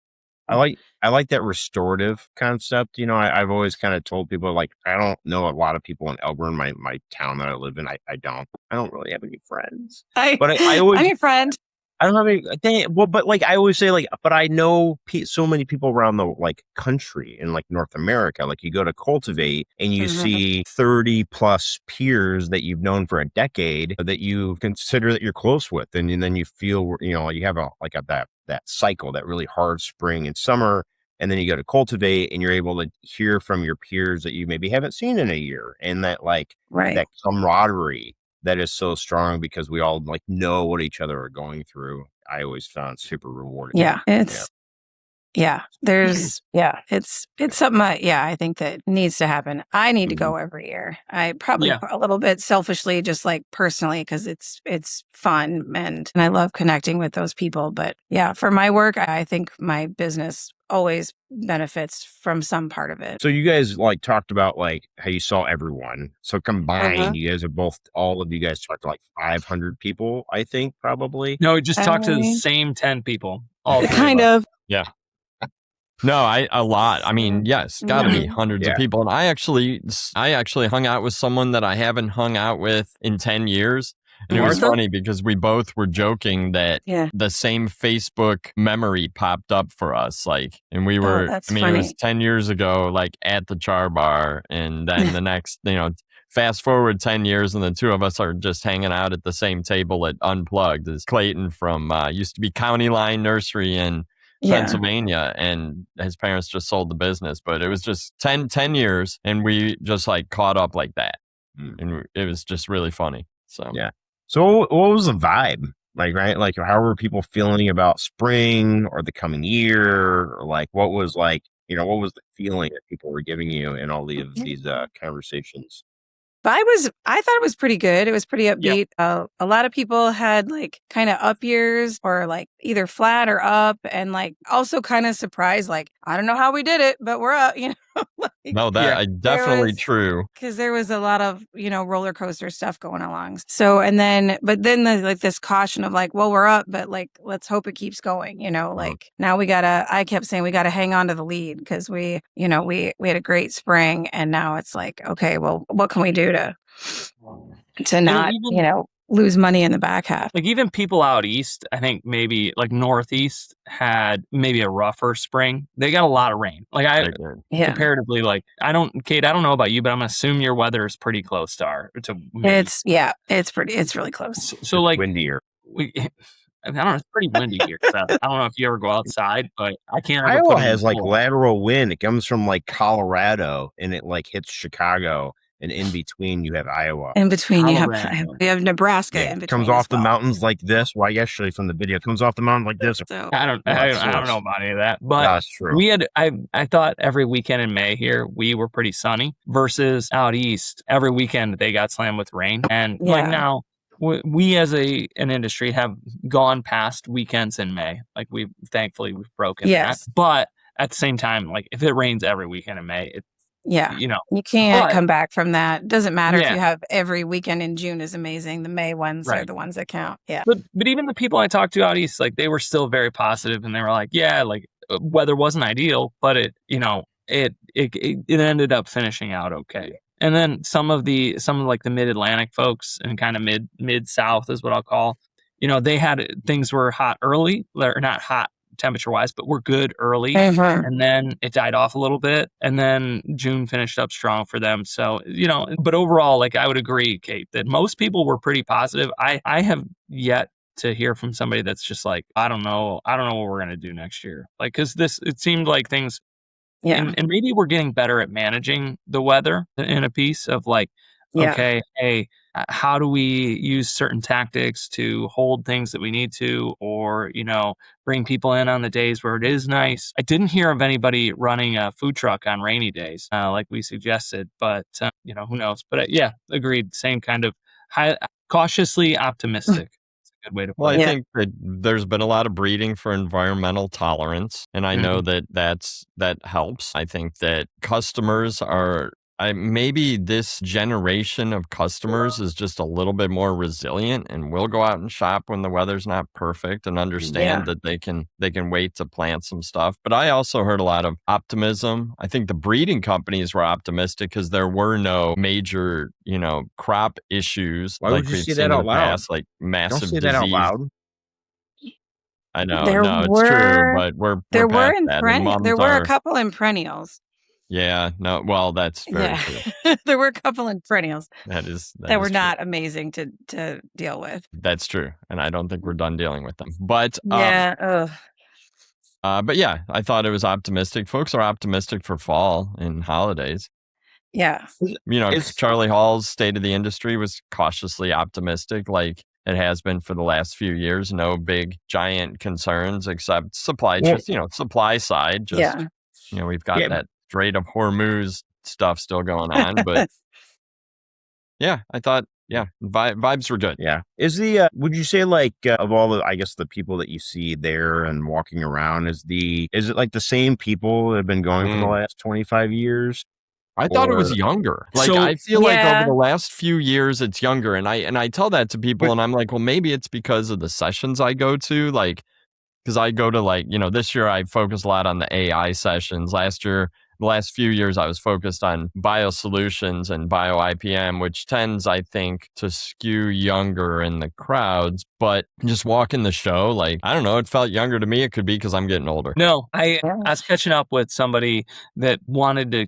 [SPEAKER 2] I like that restorative concept. I've always kind of told people, like, I don't know a lot of people in Elburn, my town that I live in. I don't really have any friends. But I always,
[SPEAKER 3] I'm your friend.
[SPEAKER 2] I don't have any. But like I always say, like, but I know so many people around the like country in like North America. Like you go to Cultivate and you see 30 plus peers that you've known for a decade that you consider that you're close with, and then you feel you have that cycle, that really hard spring and summer, and then you go to Cultivate and you're able to hear from your peers that you maybe haven't seen in a year, and that like that camaraderie that is so strong because we all like know what each other are going through. I always found super rewarding.
[SPEAKER 3] Yeah. Yeah, there's it's something I think that needs to happen. I need to go every year. I probably a little bit selfishly, just like personally, because it's fun and I love connecting with those people. But yeah, for my work, I think my business always benefits from some part of it.
[SPEAKER 2] So you guys like talked about like how you saw everyone. So combined, you guys have all of you guys talked to like 500 people, I think, probably.
[SPEAKER 4] No, we just talked to the same 10 people. All
[SPEAKER 3] kind of.
[SPEAKER 1] Yeah. No, a lot. I mean, yes, gotta be hundreds of people. And I actually hung out with someone that I haven't hung out with in 10 years. And it was funny because we both were joking that the same Facebook memory popped up for us. Like, and we were, it was 10 years ago, like at the Char Bar. And then the next, fast forward 10 years and the two of us are just hanging out at the same table at Unplugged. Is Clayton from, used to be County Line Nursery in Pennsylvania, and his parents just sold the business, but it was just 10 years and we just like caught up like that. And it was just really funny. So
[SPEAKER 2] so what was the vibe like, right? Like, how were people feeling about spring or the coming year, or like what was like, what was the feeling that people were giving you in all these conversations?
[SPEAKER 3] I thought it was pretty good. It was pretty upbeat. A lot of people had like kind of up years or like either flat or up, and like also kind of surprised, like, I don't know how we did it, but we're up, like,
[SPEAKER 1] no, that definitely true.
[SPEAKER 3] Because there was a lot of, roller coaster stuff going along. So, but then like this caution of like, well, we're up, but like, let's hope it keeps going, like now I kept saying we got to hang on to the lead because we had a great spring, and now it's like, okay, well, what can we do to not, lose money in the back half?
[SPEAKER 4] Like even people out east, I think maybe like northeast had maybe a rougher spring. They got a lot of rain. Like comparatively, like Kate, I don't know about you, but I'm gonna assume your weather is pretty close to May.
[SPEAKER 3] It's really close.
[SPEAKER 4] So like
[SPEAKER 2] windier.
[SPEAKER 4] I don't know. It's pretty windy here. Seth. I don't know if you ever go outside, but I can't.
[SPEAKER 2] Iowa has like lateral wind. It comes from like Colorado and it like hits Chicago. And in between, you have Iowa.
[SPEAKER 3] In between, you have Nebraska. In between,
[SPEAKER 2] comes off the mountains like this. Well, yesterday from the video, it comes off the mountain like this.
[SPEAKER 3] So,
[SPEAKER 4] I don't know about any of that. But
[SPEAKER 2] that's true.
[SPEAKER 4] We had. I thought every weekend in May here we were pretty sunny. Versus out east, every weekend they got slammed with rain. And like now, we as an industry have gone past weekends in May. Like thankfully we've broken that. But at the same time, like if it rains every weekend in May,
[SPEAKER 3] you can't come back from that. Doesn't matter if you have every weekend in June is amazing. The May ones are the ones that count. Yeah.
[SPEAKER 4] But even the people I talked to out east, like they were still very positive, and they were like, like weather wasn't ideal, but it ended up finishing out okay. And then some of like the mid-Atlantic folks and kind of mid-South is what I'll call, they had things were hot early, or not hot temperature-wise, but we're good early, and then it died off a little bit, and then June finished up strong for them. So, but overall, like I would agree, Kate, that most people were pretty positive. I have yet to hear from somebody that's just like, I don't know what we're going to do next year. Like, because it seemed like things, and maybe we're getting better at managing the weather in a piece of like, okay, hey, how do we use certain tactics to hold things that we need to, or, bring people in on the days where it is nice. I didn't hear of anybody running a food truck on rainy days, like we suggested, but, who knows? But agreed. Same kind of cautiously optimistic. It's a good way to put it.
[SPEAKER 1] Well, I think that there's been a lot of breeding for environmental tolerance, and I know that helps. I think that customers are, maybe this generation of customers is just a little bit more resilient and will go out and shop when the weather's not perfect and understand that they can wait to plant some stuff. But I also heard a lot of optimism. I think the breeding companies were optimistic because there were no major, crop issues.
[SPEAKER 2] Why would you say that out loud?
[SPEAKER 1] Past, like massive
[SPEAKER 2] disease.
[SPEAKER 1] That
[SPEAKER 2] out loud.
[SPEAKER 1] I know, it's true, but there
[SPEAKER 3] were a couple in perennials.
[SPEAKER 1] Yeah, no, well, that's very true.
[SPEAKER 3] There were a couple in perennials
[SPEAKER 1] that
[SPEAKER 3] were true. Not amazing to deal with.
[SPEAKER 1] That's true, and I don't think we're done dealing with them. But
[SPEAKER 3] but
[SPEAKER 1] I thought it was optimistic. Folks are optimistic for fall and holidays.
[SPEAKER 3] Yeah,
[SPEAKER 1] Charlie Hall's State of the Industry was cautiously optimistic. Like it has been for the last few years. No big giant concerns except supply, supply side. Just, we've got that Strait of Hormuz stuff still going on. But yeah, I thought, vibes were good.
[SPEAKER 2] Yeah. Would you say of all the, I guess the people that you see there and walking around, is it like the same people that have been going for the last 25 years?
[SPEAKER 1] I thought it was younger. I feel like over the last few years, it's younger. And I tell that to people and I'm like, well, maybe it's because of the sessions I go to. Because I go to this year I focused a lot on the AI sessions. The last few years I was focused on biosolutions and bio IPM, which tends, I think, to skew younger in the crowds. But just walking the show, I don't know, it felt younger to me. It could be because I'm getting older.
[SPEAKER 4] No, I was catching up with somebody that wanted to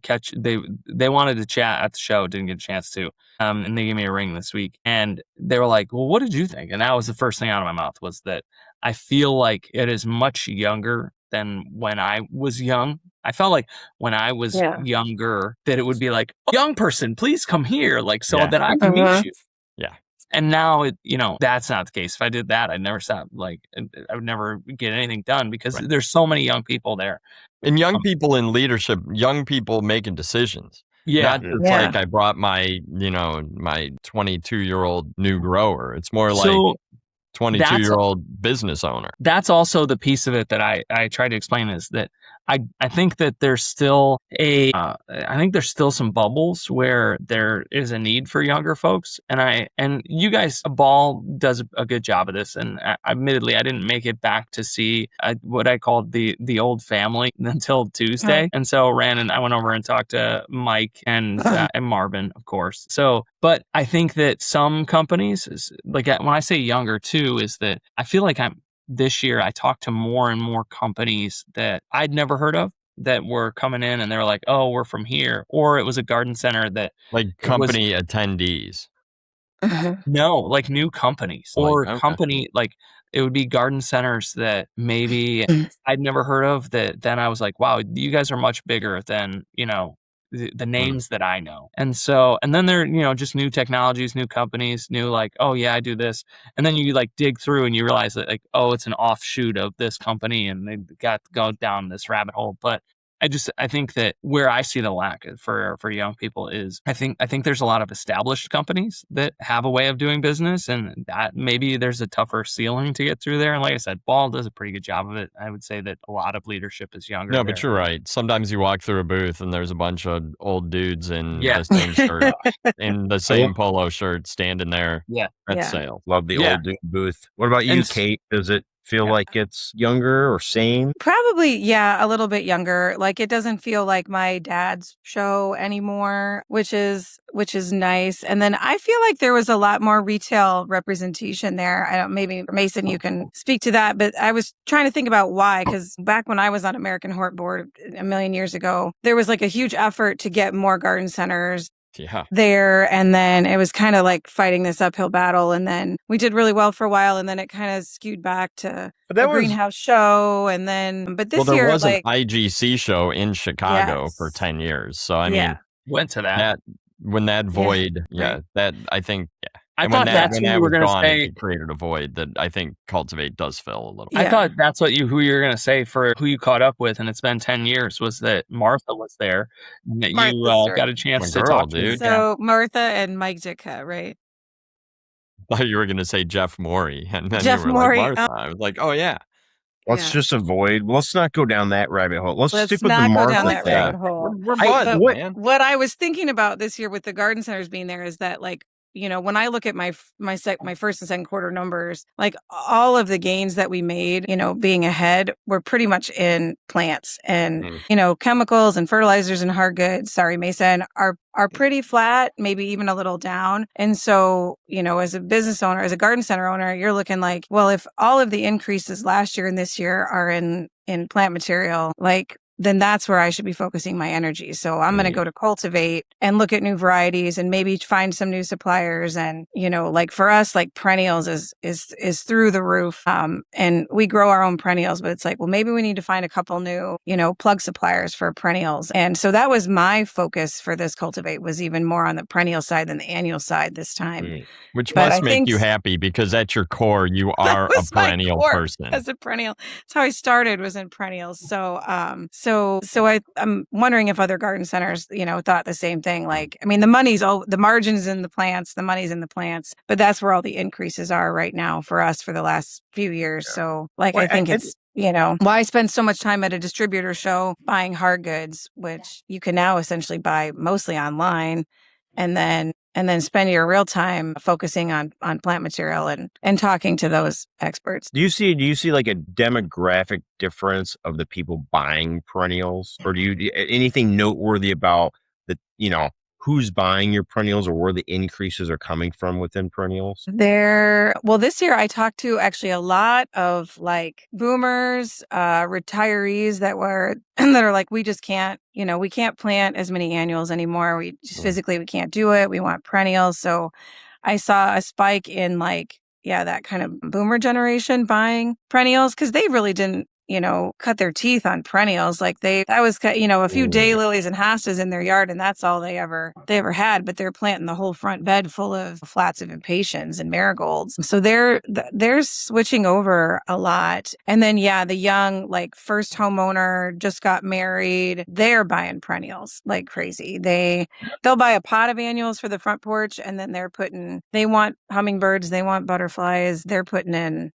[SPEAKER 4] they wanted to chat at the show, didn't get a chance to. And they gave me a ring this week and they were like, well, what did you think? And that was the first thing out of my mouth was that I feel like it is much younger than when I was young. I felt like when I was younger that it would be like, oh, young person, please come here, that I can meet you.
[SPEAKER 1] Yeah.
[SPEAKER 4] And now that's not the case. If I did that, I'd never stop. I would never get anything done because there's so many young people there.
[SPEAKER 1] And young people in leadership, young people making decisions.
[SPEAKER 4] Yeah.
[SPEAKER 1] Not just I brought my 22-year-old new grower. It's more like 22-year-old business owner.
[SPEAKER 4] That's also the piece of it that I try to explain is that I think that there's still some bubbles where there is a need for younger folks. And you guys, Ball does a good job of this. And admittedly, I didn't make it back to see what I called the old family until Tuesday. And so I went over and talked to Mike and Marvin, of course. But I think that some companies, when I say younger too, is that I feel like this year I talked to more and more companies that I'd never heard of that were coming in and they were like, oh, we're from here. Or it was a garden center that
[SPEAKER 1] company attendees.
[SPEAKER 4] No, new companies or company, it would be garden centers that maybe I'd never heard of that. Then I was like, wow, you guys are much bigger than, the names that I know. And then there, just new technologies, new companies, new oh yeah, I do this. And then you dig through and you realize that it's an offshoot of this company and they got to go down this rabbit hole. But I think that where I see the lack for young people is I think there's a lot of established companies that have a way of doing business and that maybe there's a tougher ceiling to get through there. And like I said, Ball does a pretty good job of it. I would say that a lot of leadership is younger.
[SPEAKER 1] No, but you're right. Sometimes you walk through a booth and there's a bunch of old dudes in the same shirt, in the same polo shirt standing there at sale.
[SPEAKER 2] Love the old dude booth. What about you, Kate? Does it feel like it's younger or same?
[SPEAKER 3] Probably, a little bit younger. It doesn't feel like my dad's show anymore, which is nice. And then I feel like there was a lot more retail representation there. Maybe Mason, you can speak to that, but I was trying to think about why, because back when I was on AmericanHort board a million years ago, there was a huge effort to get more garden centers there. And then it was kind of fighting this uphill battle. And then we did really well for a while. And then it kind of skewed back to the greenhouse show. And then, but this year,
[SPEAKER 1] there was an IGC show in Chicago for 10 years. So, I mean,
[SPEAKER 4] went to that.
[SPEAKER 1] When that void, that I think,
[SPEAKER 4] I thought that's what you were going to say.
[SPEAKER 1] It created a void that I think Cultivate does fill a little.
[SPEAKER 4] I thought that's who you were going to say for who you caught up with, and it's been 10 years, was that Martha was there, and that you got a chance to talk to.
[SPEAKER 3] So Martha and Mike Jitka, right?
[SPEAKER 1] I thought you were going to say Jeff Morey, and then
[SPEAKER 3] Jeff
[SPEAKER 1] you were
[SPEAKER 3] Morey,
[SPEAKER 1] like Martha. I was like, oh yeah.
[SPEAKER 2] Let's just avoid. Let's not go down that rabbit hole. Let's stick with the Martha
[SPEAKER 3] rabbit hole.
[SPEAKER 1] We're buds, man.
[SPEAKER 3] What I was thinking about this year with the garden centers being there is that when I look at my first and second quarter numbers, all of the gains that we made, being ahead, were pretty much in plants and, chemicals and fertilizers and hard goods. Sorry, Mason, are pretty flat, maybe even a little down. And so, as a business owner, as a garden center owner, you're looking well, if all of the increases last year and this year are in plant material, then that's where I should be focusing my energy. So I'm going to go to Cultivate and look at new varieties and maybe find some new suppliers. And, like for us, like perennials is through the roof. And we grow our own perennials, but it's like, well, maybe we need to find a couple new, plug suppliers for perennials. And so that was my focus for this Cultivate, was even more on the perennial side than the annual side this time.
[SPEAKER 1] Which must make you happy, because at your core, you are a perennial person.
[SPEAKER 3] As a perennial, that's how I started, was in perennials. So, I'm wondering if other garden centers, thought the same thing. Like, I mean, the margins in the plants, the money's in the plants, but that's where all the increases are right now for us for the last few years. Yeah. So, like, I think it's why I spend so much time at a distributor show buying hard goods, which you can now essentially buy mostly online, and then spend your real time focusing on plant material and talking to those experts.
[SPEAKER 2] Do you see like a demographic difference of the people buying perennials, or do you anything noteworthy about the who's buying your perennials, or where the increases are coming from within perennials?
[SPEAKER 3] This year I talked to actually a lot of like boomers, retirees that are like, we just can't, we can't plant as many annuals anymore. We just physically, we can't do it. We want perennials. So I saw a spike in like, that kind of boomer generation buying perennials, because they really didn't, cut their teeth on perennials. Like that was, a few daylilies and hostas in their yard, and that's all they ever had. But they're planting the whole front bed full of flats of impatiens and marigolds. So they're switching over a lot. And then, the young, like first homeowner, just got married, they're buying perennials like crazy. They'll buy a pot of annuals for the front porch, and then they want hummingbirds, they want butterflies, they're putting in.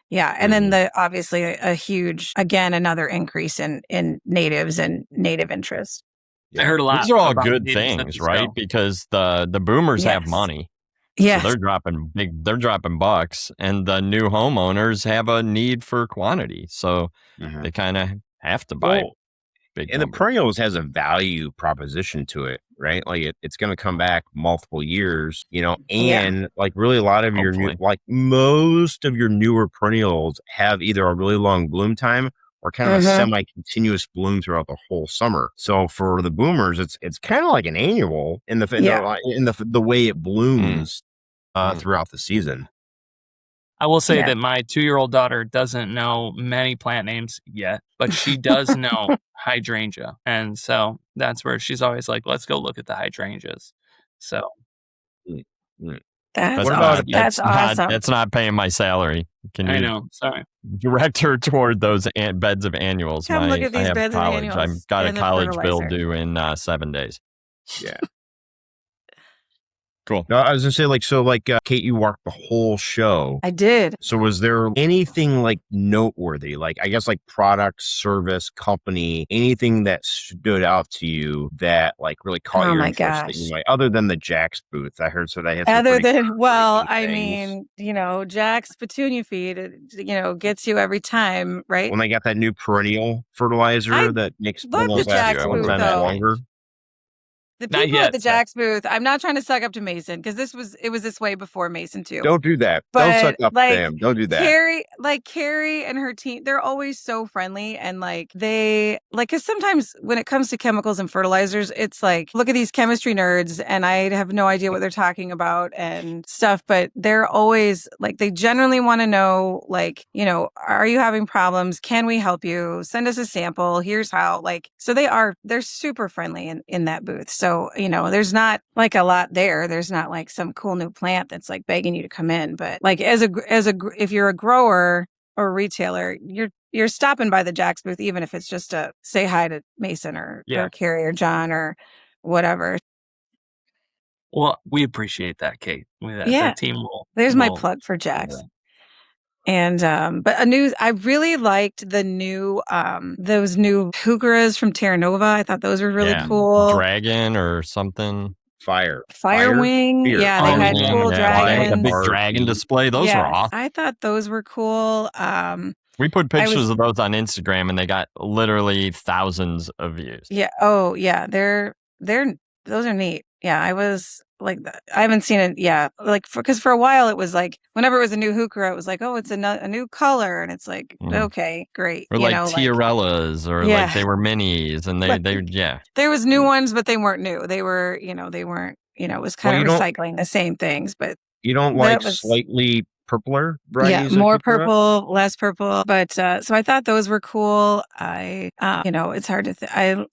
[SPEAKER 3] Yeah. And then obviously a huge, again, another increase in natives and native interest.
[SPEAKER 4] I heard a lot.
[SPEAKER 1] These are all good things, right? Because the boomers have money.
[SPEAKER 3] Yeah.
[SPEAKER 1] So they're dropping bucks, and the new homeowners have a need for quantity. So they kind of have to buy big
[SPEAKER 2] and
[SPEAKER 1] numbers.
[SPEAKER 2] The perennials has a value proposition to it, right? Like it's going to come back multiple years, and like really a lot of your most of your newer perennials have either a really long bloom time or kind of a semi-continuous bloom throughout the whole summer. So for the boomers, it's kind of like an annual in the way it blooms throughout the season.
[SPEAKER 4] I will say that my 2-year-old daughter doesn't know many plant names yet, but she does know hydrangea. And so that's where she's always like, let's go look at the hydrangeas. So
[SPEAKER 3] that's awesome.
[SPEAKER 1] That's not paying my salary.
[SPEAKER 4] I know. Sorry.
[SPEAKER 1] Direct her toward those beds of annuals.
[SPEAKER 3] Come look at these beds of annuals.
[SPEAKER 1] I've got a college bill due in 7 days.
[SPEAKER 2] Yeah.
[SPEAKER 1] Cool.
[SPEAKER 2] No, I was gonna say, Kate, you walked the whole show.
[SPEAKER 3] I did.
[SPEAKER 2] So was there anything like noteworthy, like I guess like product, service, company, anything that stood out to you that like really caught your interest? That you might, other than the Jack's booth, I heard so they had.
[SPEAKER 3] Jack's petunia feed, gets you every time, right?
[SPEAKER 2] When they got that new perennial fertilizer that makes perennials last longer.
[SPEAKER 3] The people at the Jack's booth, I'm not trying to suck up to Mason, because it was this way before Mason too.
[SPEAKER 2] Don't do that. Don't suck up to them. Don't do that.
[SPEAKER 3] Carrie and her team, they're always so friendly, and because sometimes when it comes to chemicals and fertilizers, it's like, look at these chemistry nerds, and I have no idea what they're talking about and stuff, but they're always like, they generally want to know, are you having problems? Can we help you? Send us a sample. Here's how. So they're super friendly in that booth. So, there's not like a lot there. There's not like some cool new plant that's like begging you to come in. But like if you're a grower or a retailer, you're stopping by the Jack's booth, even if it's just to say hi to Mason or Carrie or John or whatever.
[SPEAKER 4] Well, we appreciate that, Kate. The team will.
[SPEAKER 3] There's my plug for Jack's. And, but I really liked the new, those new heucheras from Terra Nova. I thought those were really cool.
[SPEAKER 1] Dragon or something.
[SPEAKER 3] Firewing.
[SPEAKER 1] Fear.
[SPEAKER 3] Yeah, they had cool dragons.
[SPEAKER 1] Like a big dragon display. Those were awesome.
[SPEAKER 3] I thought those were cool.
[SPEAKER 1] We put pictures of those on Instagram, and they got literally thousands of views.
[SPEAKER 3] Yeah. Oh, yeah. Those are neat. Yeah, I was like, I haven't seen it. Yeah, like because for a while it was like whenever it was a new hookah, it was like, oh, it's a new color, and it's like, okay, great,
[SPEAKER 1] or like Tiarellas, or like they were minis, and they
[SPEAKER 3] there was new ones, but they weren't new. They were, they weren't, it was kind of recycling the same things, but
[SPEAKER 2] you don't like slightly purpler varieties?
[SPEAKER 3] Yeah, more purple, less purple, but so I thought those were cool. It's hard to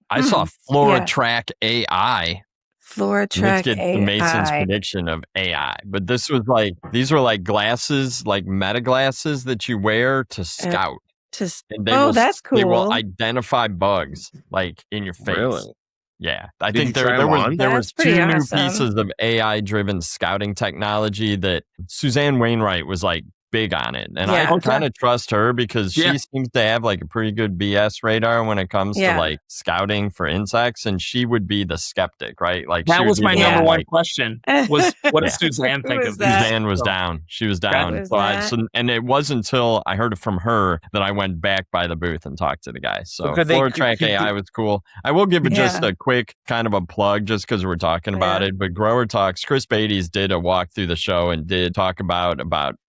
[SPEAKER 1] I saw FloraTrack AI.
[SPEAKER 3] FloraTrack
[SPEAKER 1] Let's get
[SPEAKER 3] AI.
[SPEAKER 1] Mason's prediction of AI. But these were like glasses, like meta glasses that you wear to scout.
[SPEAKER 3] That's cool.
[SPEAKER 1] They will identify bugs like in your face.
[SPEAKER 2] Really?
[SPEAKER 1] Yeah, I think there was two new pieces of AI-driven scouting technology that Suzanne Wainwright was like big on it, and I kind of trust her because she seems to have like a pretty good BS radar when it comes to like scouting for insects, and she would be the skeptic, right? Like
[SPEAKER 4] that was my number one question. Was what does Suzanne think of this?
[SPEAKER 1] Suzanne was down. She was down. And it wasn't until I heard it from her that I went back by the booth and talked to the guy. So FloraTrack AI was cool. I will give it just a quick kind of a plug just because we're talking about it. But Grower Talks, Chris Beatty's did a walk through the show and did talk about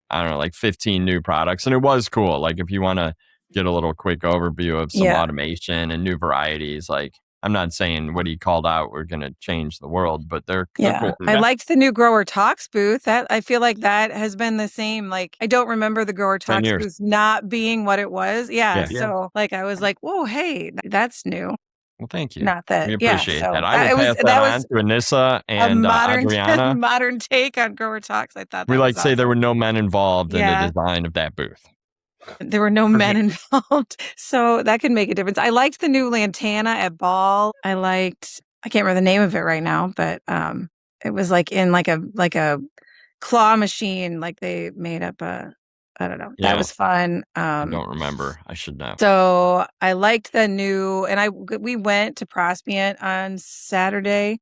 [SPEAKER 1] I don't know, like 15 new products. And it was cool. Like if you want to get a little quick overview of some automation and new varieties, like I'm not saying what he called out we're going to change the world, but they're cool.
[SPEAKER 3] I liked the new Grower Talks booth. That I feel like that has been the same. Like I don't remember the Grower Talks booth not being what it was. So like I was like, whoa, hey, that's new.
[SPEAKER 1] Well, thank you.
[SPEAKER 3] Not that.
[SPEAKER 1] We appreciate that. I will pass that on to Anissa and Adriana.
[SPEAKER 3] Modern take on Grower Talks. I thought
[SPEAKER 1] we like to say there were no men involved in the design of that booth.
[SPEAKER 3] There were no men involved, so that could make a difference. I liked the new lantana at Ball. I can't remember the name of it right now, but it was like in like a claw machine, like they made up I don't know. Yeah. That was fun.
[SPEAKER 1] I don't remember. I should know.
[SPEAKER 3] So I liked the new, and we went to Prospient on Saturday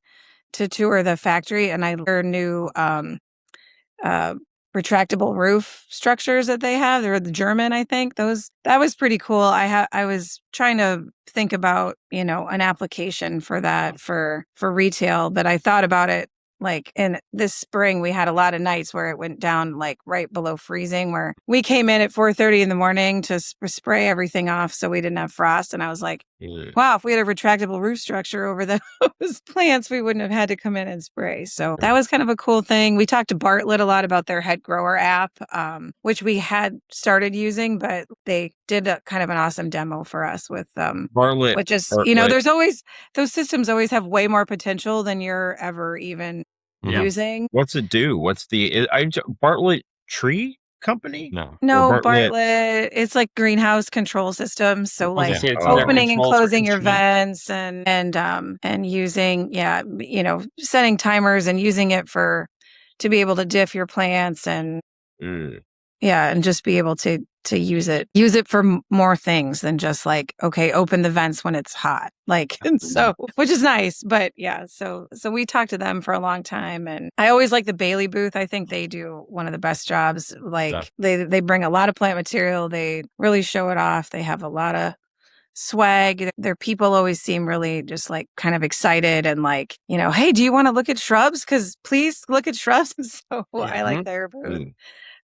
[SPEAKER 3] to tour the factory, and I learned new retractable roof structures that they have. They're the German, I think. That was pretty cool. I was trying to think about, an application for that for retail, but I thought about it like in this spring, we had a lot of nights where it went down like right below freezing, where we came in at 4:30 in the morning to spray everything off so we didn't have frost. And I was like, wow, if we had a retractable roof structure over those plants, we wouldn't have had to come in and spray. So that was kind of a cool thing. We talked to Bartlett a lot about their head grower app, which we had started using, but they did a kind of an awesome demo for us with
[SPEAKER 2] Bartlett.
[SPEAKER 3] Which is, there's always, those systems always have way more potential than you're ever even using.
[SPEAKER 2] What's it do? What's the Bartlett tree company?
[SPEAKER 3] No, Bartlett. It's like greenhouse control systems. So like opening and closing your vents and using setting timers and using it to be able to diff your plants and and just be able to use it for more things than just like, okay, open the vents when it's hot. Like, and so, which is nice, but so we talked to them for a long time, and I always like the Bailey booth. I think they do one of the best jobs. Like they bring a lot of plant material. They really show it off. They have a lot of swag. Their people always seem really just like kind of excited and like, hey, do you want to look at shrubs? Because please look at shrubs. So I like their booth.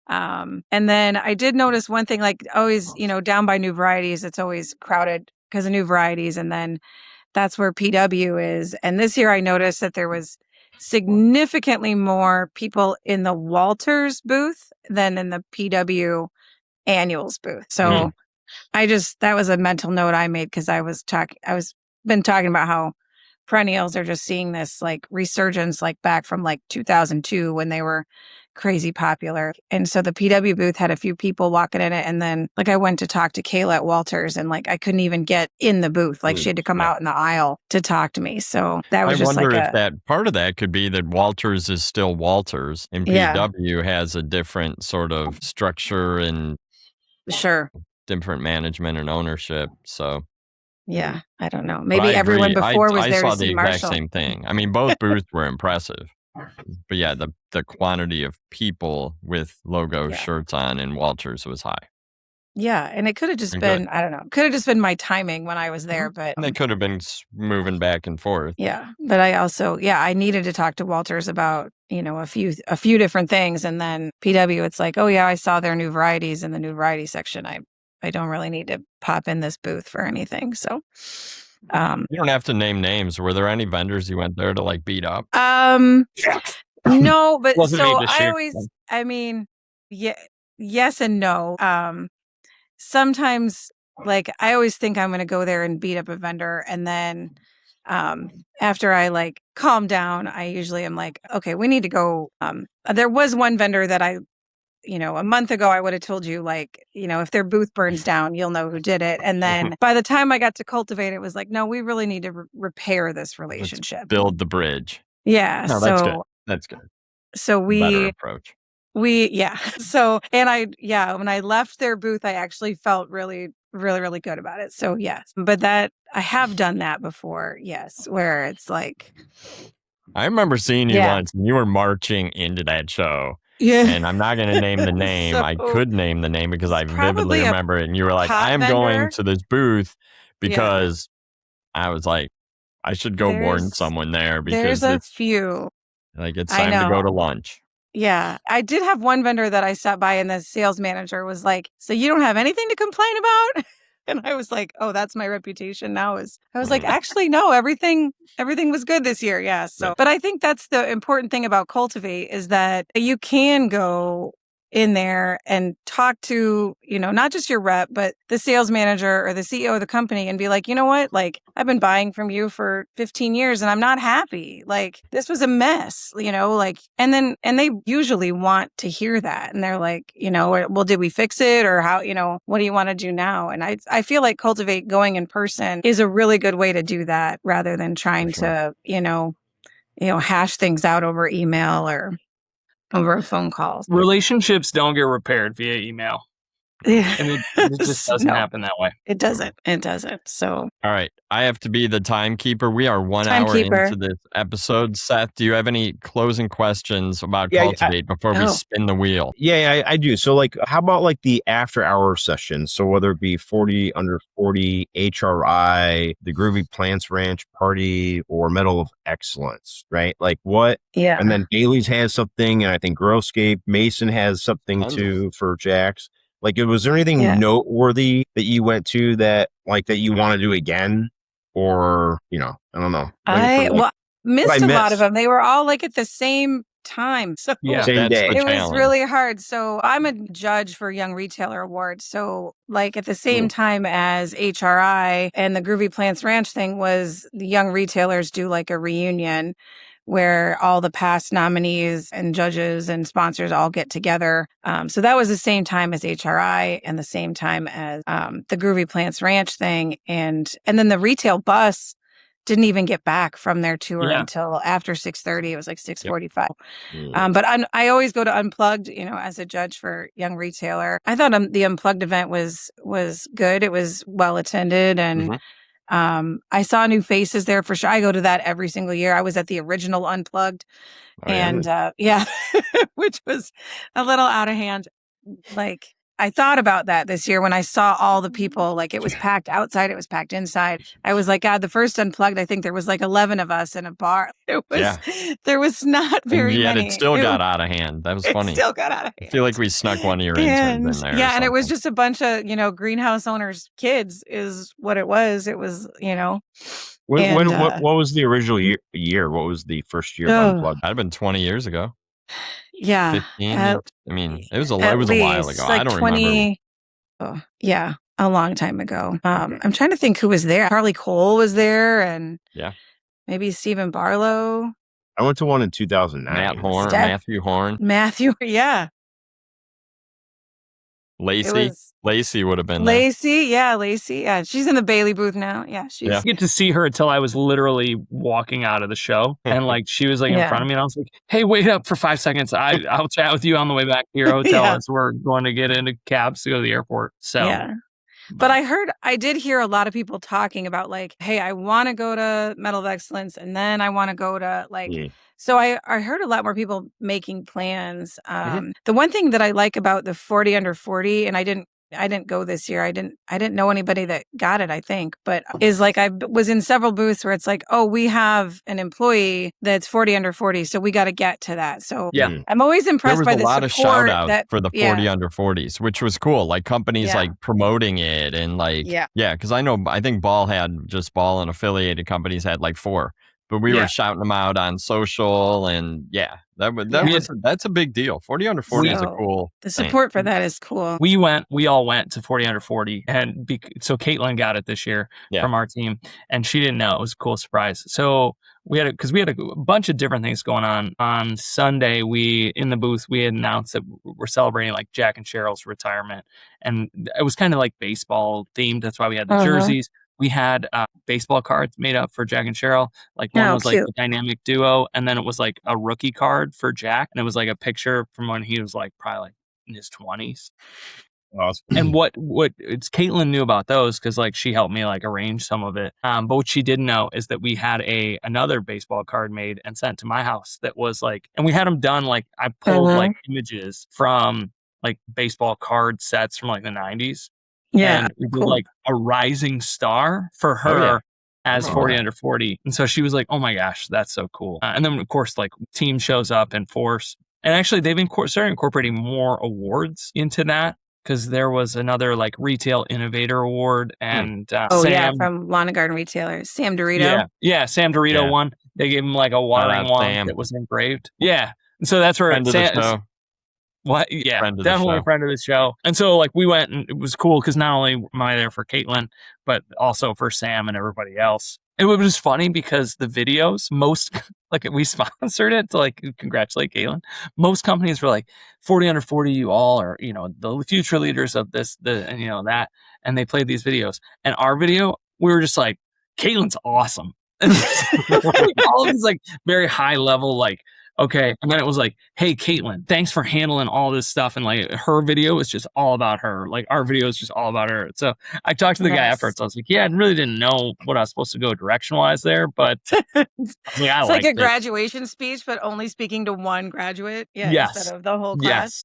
[SPEAKER 3] And then I did notice one thing, like always, down by new varieties, it's always crowded because of new varieties. And then that's where PW is. And this year I noticed that there was significantly more people in the Walters booth than in the PW annuals booth. So that was a mental note I made because I was been talking about how perennials are just seeing this like resurgence, like back from like 2002 when they were crazy popular. And so the PW booth had a few people walking in it. And then like I went to talk to Kayla at Walters and like I couldn't even get in the booth. Like she had to come out in the aisle to talk to me. So that was just like
[SPEAKER 1] I wonder if that part of that could be that Walters is still Walters and PW has a different sort of structure and different management and ownership. So
[SPEAKER 3] I don't know. Maybe everyone before was there. I
[SPEAKER 1] saw the exact same thing. I mean, both booths were impressive. But the quantity of people with logo shirts on in Walters was high.
[SPEAKER 3] Yeah, and it could have just
[SPEAKER 1] And
[SPEAKER 3] been,
[SPEAKER 1] good.
[SPEAKER 3] I don't know, could have just been my timing when I was there, but
[SPEAKER 1] They could have been moving back and forth.
[SPEAKER 3] yeah, but I also, I needed to talk to Walters about, a few different things, and then PW, it's like, oh yeah, I saw their new varieties in the new variety section. I don't really need to pop in this booth for anything. So,
[SPEAKER 1] you don't have to name names. Were there any vendors you went there to like beat up?
[SPEAKER 3] No, but so I
[SPEAKER 4] year.
[SPEAKER 3] always, I mean, yeah, yes and no. Sometimes, like, I always think I'm going to go there and beat up a vendor, and then after I like calm down, I usually am like, okay, we need to go. There was one vendor that a month ago, I would have told you, like, if their booth burns down, you'll know who did it. And then by the time I got to Cultivate, it was like, no, we really need to repair this relationship.
[SPEAKER 1] Let's build the bridge.
[SPEAKER 3] Yeah.
[SPEAKER 1] No, that's good. That's good.
[SPEAKER 3] So
[SPEAKER 1] better approach.
[SPEAKER 3] So, and when I left their booth, I actually felt really, really, really good about it. So yes, but I have done that before. Yes. Where it's like,
[SPEAKER 1] I remember seeing you once and you were marching into that show.
[SPEAKER 3] Yeah.
[SPEAKER 1] And I'm not going to name the name. I could name the name because I vividly remember it. And you were like, I am going to this booth because I was like, I should go warn someone there because
[SPEAKER 3] there's a few.
[SPEAKER 1] Like, it's time to go to lunch.
[SPEAKER 3] Yeah. I did have one vendor that I stopped by and the sales manager was like, so you don't have anything to complain about? And I was like, oh, that's my reputation now. I was like, actually, no, everything was good this year. Yeah. So, but I think that's the important thing about Cultivate is that you can go in there and talk to, not just your rep, but the sales manager or the CEO of the company and be like, you know what? Like, I've been buying from you for 15 years and I'm not happy. Like, this was a mess, and they usually want to hear that. And they're like, well, did we fix it? Or how, what do you want to do now? And I feel like Cultivate going in person is a really good way to do that rather than trying to, hash things out over email or over a phone call.
[SPEAKER 4] Relationships don't get repaired via email.
[SPEAKER 3] Yeah.
[SPEAKER 4] And it just doesn't happen that way.
[SPEAKER 3] It doesn't. So.
[SPEAKER 1] All right. I have to be the timekeeper. We are 1 hour into this episode. Seth, do you have any closing questions about Cultivate before we spin the wheel?
[SPEAKER 2] Yeah, I do. So like, how about like the after hour session? So whether it be 40 under 40, HRI, the Groovy Plants Ranch Party, or Medal of Excellence, right? Like what?
[SPEAKER 3] Yeah.
[SPEAKER 2] And then Bailey's has something, and I think Growscape, Mason has something too for Jack's. Like, was there anything noteworthy that you went to that you want to do again? Or, I don't know.
[SPEAKER 3] I missed a lot of them. They were all like at the same time. So
[SPEAKER 2] same day.
[SPEAKER 3] It was really hard. So I'm a judge for Young Retailer Awards. So like at the same time as HRI and the Groovy Plants Ranch thing was the young retailers do like a reunion where all the past nominees and judges and sponsors all get together. So that was the same time as HRI and the same time as the Groovy Plants Ranch thing. And then the retail bus didn't even get back from their tour until after 6:30. It was like 6:45. But I always go to Unplugged, as a judge for Young Retailer. I thought the Unplugged event was good. It was well attended and I saw new faces there for sure. I go to that every single year. I was at the original Unplugged and which was a little out of hand. Like I thought about that this year when I saw all the people, like it was packed outside, it was packed inside. I was like, God, the first Unplugged, I think there was like 11 of us in a bar. There was not very many.
[SPEAKER 1] It still got out of hand. That was funny.
[SPEAKER 3] It still got out of hand.
[SPEAKER 1] I feel like we snuck one of your interns in there.
[SPEAKER 3] Yeah, and it was just a bunch of, greenhouse owners' kids is what it was. It was,
[SPEAKER 2] What was the original year? What was the first year of Unplugged?
[SPEAKER 1] That'd have been 20 years ago.
[SPEAKER 3] Yeah.
[SPEAKER 1] 15. It was a while ago.
[SPEAKER 3] Like
[SPEAKER 1] I don't
[SPEAKER 3] 20,
[SPEAKER 1] remember.
[SPEAKER 3] Oh, yeah, a long time ago. I'm trying to think who was there. Charlie Cole was there and maybe Stephen Barlow.
[SPEAKER 2] I went to one in 2009.
[SPEAKER 1] Matthew Horn.
[SPEAKER 3] Yeah.
[SPEAKER 1] Lacey would have been
[SPEAKER 3] Lacey. Yeah, she's in the Bailey booth now. Yeah,
[SPEAKER 4] I get to see her until I was literally walking out of the show, and like she was like in front of me, and I was like, "Hey, wait up for 5 seconds. I'll chat with you on the way back to your hotel as we're going to get into cabs to go to the airport." So
[SPEAKER 3] But I did hear a lot of people talking about like, hey, I want to go to Medal of Excellence, and then I want to go to like. So I heard a lot more people making plans. The one thing that I like about the 40 under 40, and I didn't I didn't go this year. I didn't know anybody that got it, I think, but is like, I was in several booths where it's like, oh, we have an employee that's 40 under 40. So we got to get to that. So I'm always impressed by the support.
[SPEAKER 1] There was a lot of shout outs
[SPEAKER 3] that,
[SPEAKER 1] for the 40 under 40s, which was cool. Like companies like promoting it and like, because I think Ball and affiliated companies had like 4. But we were shouting them out on social, and that's a big deal. 40 under 40 is a cool
[SPEAKER 3] The support for that is cool.
[SPEAKER 4] We all went to 40 under 40, and so Caitlin got it this year from our team, and she didn't know. It was a cool surprise. So we had a bunch of different things going on. On Sunday, in the booth, we had announced that we're celebrating like Jack and Cheryl's retirement, and it was kind of like baseball themed. That's why we had the jerseys. We had baseball cards made up for Jack and Cheryl. Like one was like the dynamic duo, and then it was like a rookie card for Jack, and it was like a picture from when he was like probably like in his 20s. Awesome. And what Caitlin knew about those because like she helped me like arrange some of it. But what she didn't know is that we had another baseball card made and sent to my house that was like, and we had them done like I pulled like images from like baseball card sets from like the 90s.
[SPEAKER 3] Yeah,
[SPEAKER 4] and we did like a rising star for her as 40 under 40. And so she was like, oh my gosh, that's so cool. And then of course, like team shows up in force. And actually they've started incorporating more awards into that because there was another like retail innovator award and Sam,
[SPEAKER 3] from Lawn and Garden Retailers, Sam Dorito.
[SPEAKER 4] Yeah, Sam Dorito won. They gave him like a watering wand that was engraved. Yeah. And so that's where Sam, what? Yeah, definitely a friend of the show. And so like we went and it was cool because not only am I there for Caitlin, but also for Sam and everybody else. It was just funny because the videos, most like we sponsored it to like congratulate Caitlin. Most companies were like 40 under 40, you all are, the future leaders of this, that. And they played these videos. And our video, we were just like, Caitlin's awesome. And all of these like very high level, like, okay. And then it was like, hey, Caitlin, thanks for handling all this stuff. And like her video is just all about her. Like our video is just all about her. So I talked to the guy afterwards. I was like, I really didn't know what I was supposed to go direction wise there, but
[SPEAKER 3] it's like a graduation speech, but only speaking to one graduate. Yeah.
[SPEAKER 4] Yes.
[SPEAKER 3] Instead of the whole class.
[SPEAKER 4] Yes.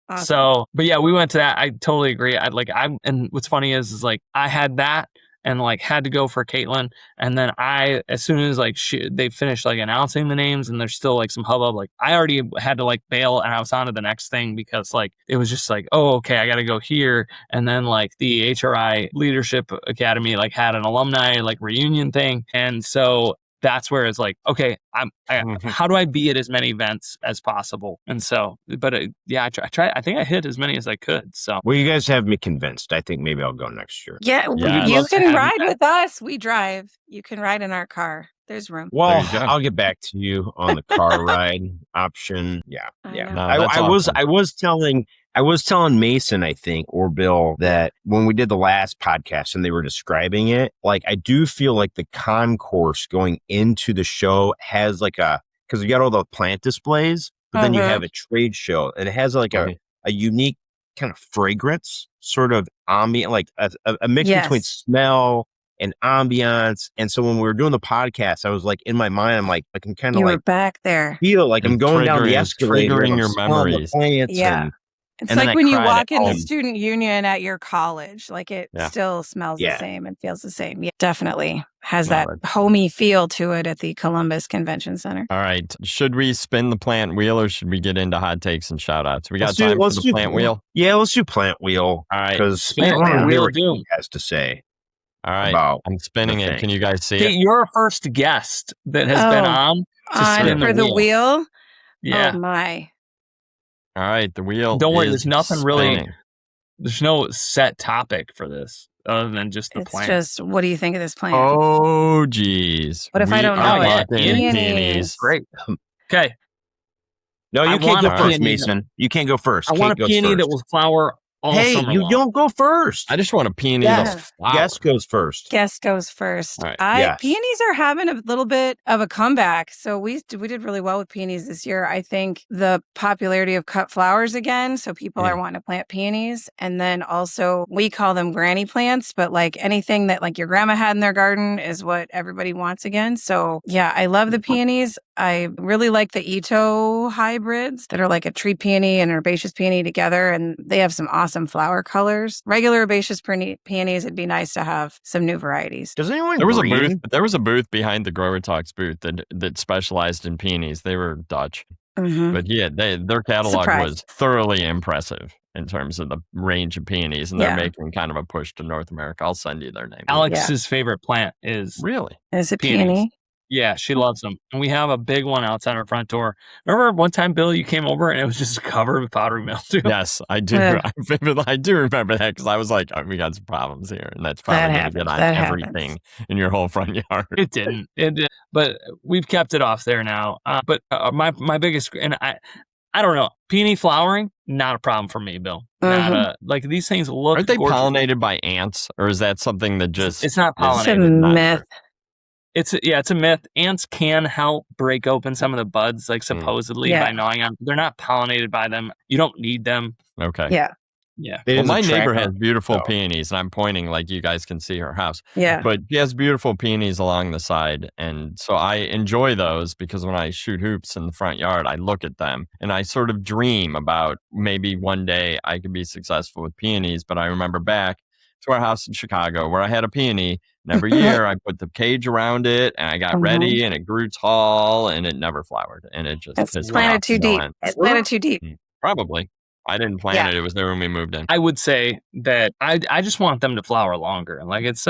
[SPEAKER 4] Awesome. So, but yeah, we went to that. I totally agree. And what's funny is like I had that. And like had to go for Caitlin, and then as soon as like they finished like announcing the names, and there's still like some hubbub, like I already had to like bail, and I was on to the next thing because like it was just like, oh, okay, I got to go here, and then like the HRI Leadership Academy like had an alumni like reunion thing, and so that's where it's like, okay, how do I be at as many events as possible? And so, but I try. I think I hit as many as I could. So,
[SPEAKER 2] well, you guys have me convinced. I think maybe I'll go next year.
[SPEAKER 3] Yeah, you can ride with us. We drive. You can ride in our car. There's room.
[SPEAKER 2] Well, I'll get back to you on the car ride option. Yeah.
[SPEAKER 1] No,
[SPEAKER 2] I was telling Mason, I think, or Bill, that when we did the last podcast and they were describing it, like I do feel like the concourse going into the show has like because you got all the plant displays, but then you have a trade show and it has like a unique kind of fragrance, sort of ambient, like a mix between smell and ambiance. And so when we were doing the podcast, I was like, in my mind, I'm like, I can kind of like
[SPEAKER 3] back there,
[SPEAKER 2] feel like I'm going down the escalator,
[SPEAKER 1] triggering your memories.
[SPEAKER 3] It's like when you walk in the student union at your college, like it still smells the same and feels the same. Yeah, definitely has that homey feel to it at the Columbus Convention Center.
[SPEAKER 1] All right. Should we spin the plant wheel or should we get into hot takes and shout outs? We got time for the plant wheel?
[SPEAKER 2] Yeah, let's do plant wheel.
[SPEAKER 1] All right.
[SPEAKER 2] Because I want to hear what he has to say.
[SPEAKER 1] All right. I'm spinning it. Can you guys see it?
[SPEAKER 4] You're our first guest that has been on to spin
[SPEAKER 3] the wheel.
[SPEAKER 4] Yeah.
[SPEAKER 3] Oh my.
[SPEAKER 1] All right, the wheel.
[SPEAKER 4] Don't worry, there's nothing
[SPEAKER 1] spinning.
[SPEAKER 4] Really. There's no set topic for this other than just the plant.
[SPEAKER 3] It's just, what do you think of this plant?
[SPEAKER 1] Oh, geez.
[SPEAKER 3] What if I don't know it?
[SPEAKER 4] Peonies. Great. Okay.
[SPEAKER 2] No, you can't go first, Mason. You can't go first.
[SPEAKER 4] I want a peony that will flower all summer long.
[SPEAKER 2] Don't go first.
[SPEAKER 1] I just want a peony that'll flower.
[SPEAKER 2] Guest goes first.
[SPEAKER 1] All right.
[SPEAKER 3] Peonies are having a little bit of a comeback. So we did really well with peonies this year. I think the popularity of cut flowers again. So people are wanting to plant peonies. And then also we call them granny plants, but like anything that like your grandma had in their garden is what everybody wants again. So yeah, I love the peonies. I really like the Ito hybrids that are like a tree peony and herbaceous peony together. And they have some awesome awesome flower colors. Regular herbaceous peonies, it'd be nice to have some new varieties.
[SPEAKER 2] Does anyone
[SPEAKER 1] There was
[SPEAKER 2] breed?
[SPEAKER 1] a booth. There was a booth behind the Grower Talks booth that specialized in peonies. They were Dutch, but yeah, their catalog was thoroughly impressive in terms of the range of peonies, and they're making kind of a push to North America. I'll send you their name.
[SPEAKER 4] Alex's favorite plant is
[SPEAKER 3] it peony?
[SPEAKER 4] Yeah, she loves them. And we have a big one outside our front door. Remember one time, Bill, you came over and it was just covered with powdery mildew?
[SPEAKER 1] Yes, I do. I do remember that because I was like, we got some problems here. And that's probably going to get on everything in your whole front yard.
[SPEAKER 4] It didn't. It did. But we've kept it off there now. But my biggest, and I don't know, peony flowering, not a problem for me, Bill. Like these things look
[SPEAKER 1] Aren't they
[SPEAKER 4] gorgeous.
[SPEAKER 1] pollinated by ants? Or is that something that just...
[SPEAKER 4] It's not pollinated.
[SPEAKER 3] It's a myth.
[SPEAKER 4] It's a myth. Ants can help break open some of the buds, like supposedly by gnawing on. They're not pollinated by them. You don't need them.
[SPEAKER 1] Okay.
[SPEAKER 3] Yeah.
[SPEAKER 4] Yeah.
[SPEAKER 1] Well, my neighbor has beautiful peonies, and I'm pointing like you guys can see her house.
[SPEAKER 3] Yeah.
[SPEAKER 1] But she has beautiful peonies along the side, and so I enjoy those because when I shoot hoops in the front yard, I look at them, and I sort of dream about maybe one day I could be successful with peonies. But I remember back to our house in Chicago where I had a peony, and every year I put the cage around it, and I got ready, and it grew tall, and it never flowered, and it just
[SPEAKER 3] It's planted too deep. It's planted too deep.
[SPEAKER 1] Probably. I didn't plant it. It was there when we moved in.
[SPEAKER 4] I would say that I just want them to flower longer. Like it's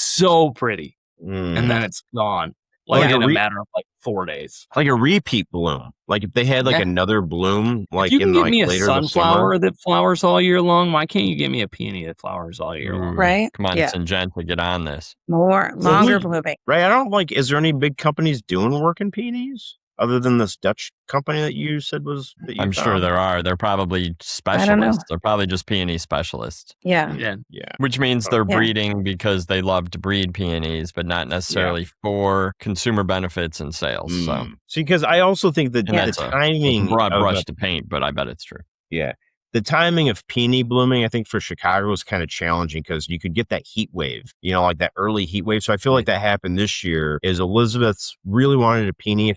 [SPEAKER 4] so pretty, and then it's gone. Like in a matter of like 4 days.
[SPEAKER 2] Like a repeat bloom. Like if they had like another bloom, like
[SPEAKER 4] if you can
[SPEAKER 2] in
[SPEAKER 4] give
[SPEAKER 2] like
[SPEAKER 4] me a
[SPEAKER 2] later
[SPEAKER 4] sunflower that flowers all year long, why can't you give me a peony that flowers all year long?
[SPEAKER 3] Right?
[SPEAKER 1] Come on, Syngenta, get on this.
[SPEAKER 3] Longer blooming.
[SPEAKER 2] Right. I don't like, is there any big companies doing work in peonies? Other than this Dutch company that you said was...
[SPEAKER 1] I'm sure there are. They're probably specialists.
[SPEAKER 3] I don't know.
[SPEAKER 1] They're probably just peony specialists.
[SPEAKER 3] Yeah.
[SPEAKER 1] Which means they're breeding because they love to breed peonies, but not necessarily for consumer benefits and sales. So,
[SPEAKER 2] see, because I also think that the timing...
[SPEAKER 1] It's a broad brush to paint, but I bet it's true.
[SPEAKER 2] Yeah. The timing of peony blooming, I think for Chicago was kind of challenging because you could get that heat wave, like that early heat wave. So I feel like that happened this year is Elizabeth's really wanted a peony,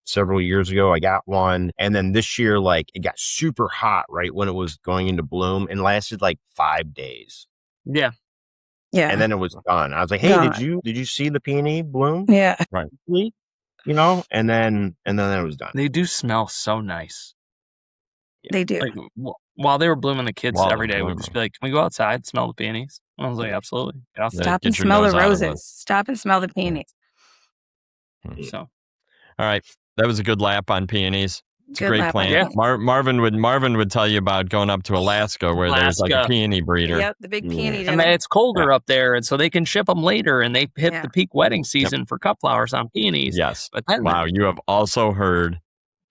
[SPEAKER 2] several years ago. I got one. And then this year, like it got super hot right when it was going into bloom and lasted like 5 days.
[SPEAKER 4] Yeah.
[SPEAKER 3] Yeah.
[SPEAKER 2] And then it was done. I was like, hey, did you see the peony bloom?
[SPEAKER 3] Yeah.
[SPEAKER 1] Right.
[SPEAKER 2] And then it was done.
[SPEAKER 4] They do smell so nice.
[SPEAKER 3] They do.
[SPEAKER 4] Like, while they were blooming, the kids every day would just be like, can we go outside, smell the peonies? And I was like, absolutely.
[SPEAKER 3] Stop and smell the roses. Stop and smell the peonies.
[SPEAKER 4] So,
[SPEAKER 1] all right. That was a good lap on peonies. It's a great plant.
[SPEAKER 4] Yeah.
[SPEAKER 1] Marvin would tell you about going up to Alaska where there's like a peony breeder.
[SPEAKER 3] Yep, the big peony.
[SPEAKER 4] And it's colder up there, and so they can ship them later, and they hit the peak wedding season for cut flowers on peonies.
[SPEAKER 1] Yes.
[SPEAKER 4] But then
[SPEAKER 1] you have also heard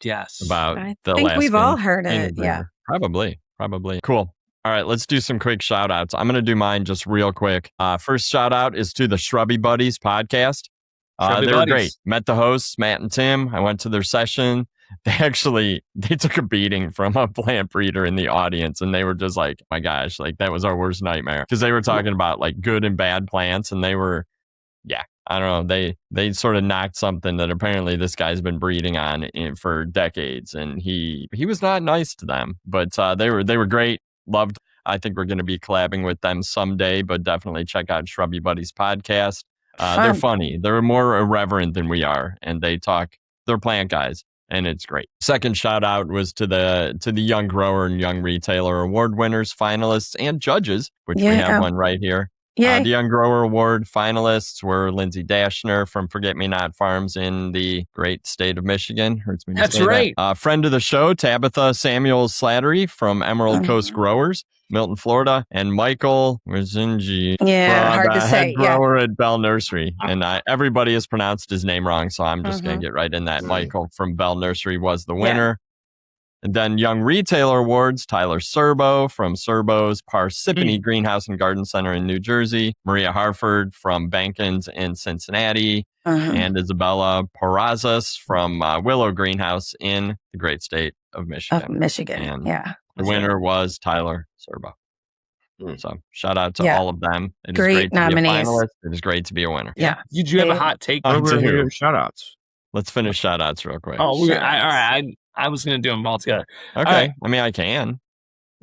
[SPEAKER 1] about the Alaskan.
[SPEAKER 3] I think we've all heard it. Yeah.
[SPEAKER 1] Probably. Cool. All right, let's do some quick shout outs. I'm going to do mine just real quick. First shout out is to the Shrubby Buddies podcast. They were great. Met the hosts, Matt and Tim. I went to their session. They took a beating from a plant breeder in the audience, and they were just like, my gosh, like that was our worst nightmare. Because they were talking about like good and bad plants, and they were, I don't know, they sort of knocked something that apparently this guy's been breeding on for decades, and he was not nice to them, but they were great. Loved. I think we're going to be collabing with them someday, but definitely check out Shrubby Buddies podcast. They're funny. They're more irreverent than we are, and they're plant guys, and it's great. Second shout out was to the Young Grower and Young Retailer Award winners, finalists, and judges, which we have one right here. The Young Grower Award finalists were Lindsay Dashner from Forget Me Not Farms in the great state of Michigan. Hurts me to say
[SPEAKER 4] right.
[SPEAKER 1] That. Friend of the show, Tabitha Samuel Slattery from Emerald Coast Growers, Milton, Florida, and Michael Wazinji,
[SPEAKER 3] hard to say.
[SPEAKER 1] Head grower at Bell Nursery. And everybody has pronounced his name wrong, so I'm just going to get right in that. Michael from Bell Nursery was the winner. And then Young Retailer Awards, Tyler Serbo from Serbo's Parsippany Greenhouse and Garden Center in New Jersey, Maria Harford from Bankins in Cincinnati, and Isabella Parazas from Willow Greenhouse in the great state of Michigan. And the winner was Tyler Serbo. So shout out to all of them. It is great to be a finalist. It is great to be a winner.
[SPEAKER 3] Yeah.
[SPEAKER 4] Did you have a hot take?
[SPEAKER 2] Shout outs.
[SPEAKER 1] Let's finish shout outs real quick.
[SPEAKER 4] Oh, all right. I was going to do them all together.
[SPEAKER 1] Okay. I mean, I can.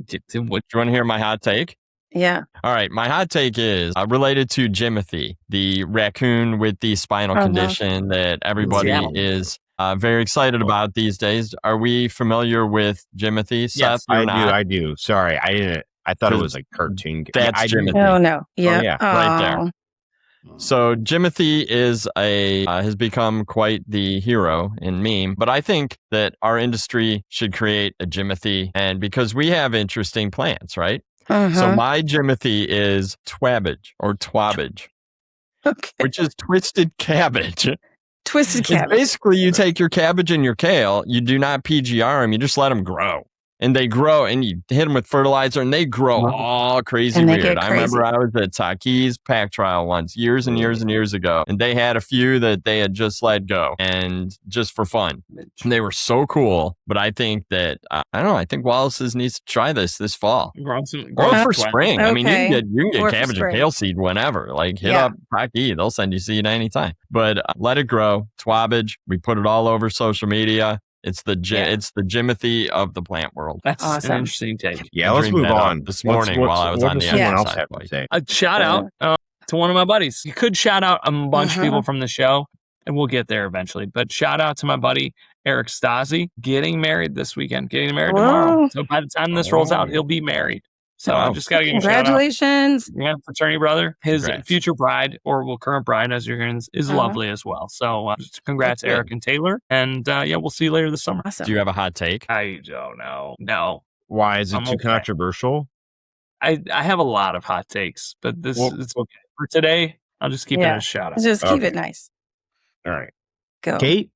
[SPEAKER 1] Do you want to hear my hot take?
[SPEAKER 3] Yeah.
[SPEAKER 1] All right. My hot take is related to Jimothy, the raccoon with the spinal condition that everybody is very excited about these days. Are we familiar with Jimothy? Seth, you're not?
[SPEAKER 2] I do. Sorry, I didn't. I thought it was like cartoon.
[SPEAKER 1] That's Jimothy.
[SPEAKER 3] Oh, no. Yeah.
[SPEAKER 2] Oh, yeah.
[SPEAKER 1] Right there. So Jimothy is has become quite the hero in meme, but I think that our industry should create a Jimothy, and because we have interesting plants, right? So my Jimothy is twabbage or twabbage, which is twisted cabbage.
[SPEAKER 3] Twisted cabbage.
[SPEAKER 1] It's basically, you take your cabbage and your kale, you do not PGR them, you just let them grow. And they grow, and you hit them with fertilizer, and they grow all crazy weird. I remember I was at Taki's pack trial once, years and years and years ago, and they had a few that they had just let go, and just for fun. And they were so cool, but I think that, I don't know, I think Wallace's needs to try this fall. Or for spring.
[SPEAKER 3] Okay.
[SPEAKER 1] I mean, you can get
[SPEAKER 3] Or
[SPEAKER 1] cabbage and kale seed whenever. Like, hit up Taki, they'll send you seed anytime. But let it grow. Twabbage, we put it all over social media. It's the Jimothy of the plant world.
[SPEAKER 4] That's awesome. An interesting take.
[SPEAKER 2] Yeah, let's move on.
[SPEAKER 1] This morning while I was on the
[SPEAKER 2] else have to say?
[SPEAKER 1] A
[SPEAKER 4] shout out to one of my buddies. You could shout out a bunch of people from the show, and we'll get there eventually. But shout out to my buddy Eric Stasi, getting married this weekend, getting married tomorrow. So by the time this rolls out, he'll be married. So I just got to give
[SPEAKER 3] congratulations.
[SPEAKER 4] Yeah, fraternity brother. His future bride, or current bride, as you're hearing, is lovely as well. So congrats, Eric and Taylor. And we'll see you later this summer.
[SPEAKER 3] Awesome.
[SPEAKER 1] Do you have a hot take?
[SPEAKER 4] I don't know. No.
[SPEAKER 2] Why is it too controversial?
[SPEAKER 4] I have a lot of hot takes, but it's okay. For today, I'll just keep it a shout out.
[SPEAKER 3] Just keep it nice.
[SPEAKER 2] All right.
[SPEAKER 3] Go.
[SPEAKER 2] Kate?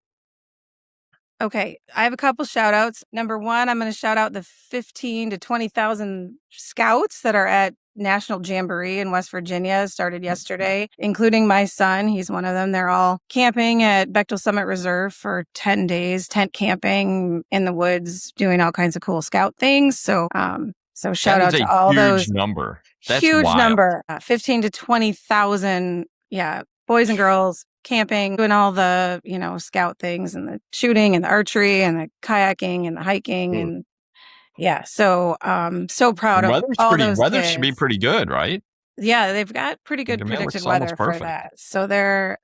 [SPEAKER 3] Okay, I have a couple shout outs. Number one, I'm going to shout out the 15 to 20,000 scouts that are at National Jamboree in West Virginia. Started yesterday, including my son. He's one of them. They're all camping at Bechtel Summit Reserve for 10 days, tent camping in the woods, doing all kinds of cool scout things. So shout out to all those.
[SPEAKER 1] Huge number. That's
[SPEAKER 3] huge
[SPEAKER 1] wild.
[SPEAKER 3] number. 15 to 20,000. Yeah, boys and girls camping, doing all the, scout things and the shooting and the archery and the kayaking and the hiking. And so proud of all those
[SPEAKER 1] weather
[SPEAKER 3] kids.
[SPEAKER 1] Should be pretty good, right?
[SPEAKER 3] Yeah, they've got pretty good predicted weather for that. So they're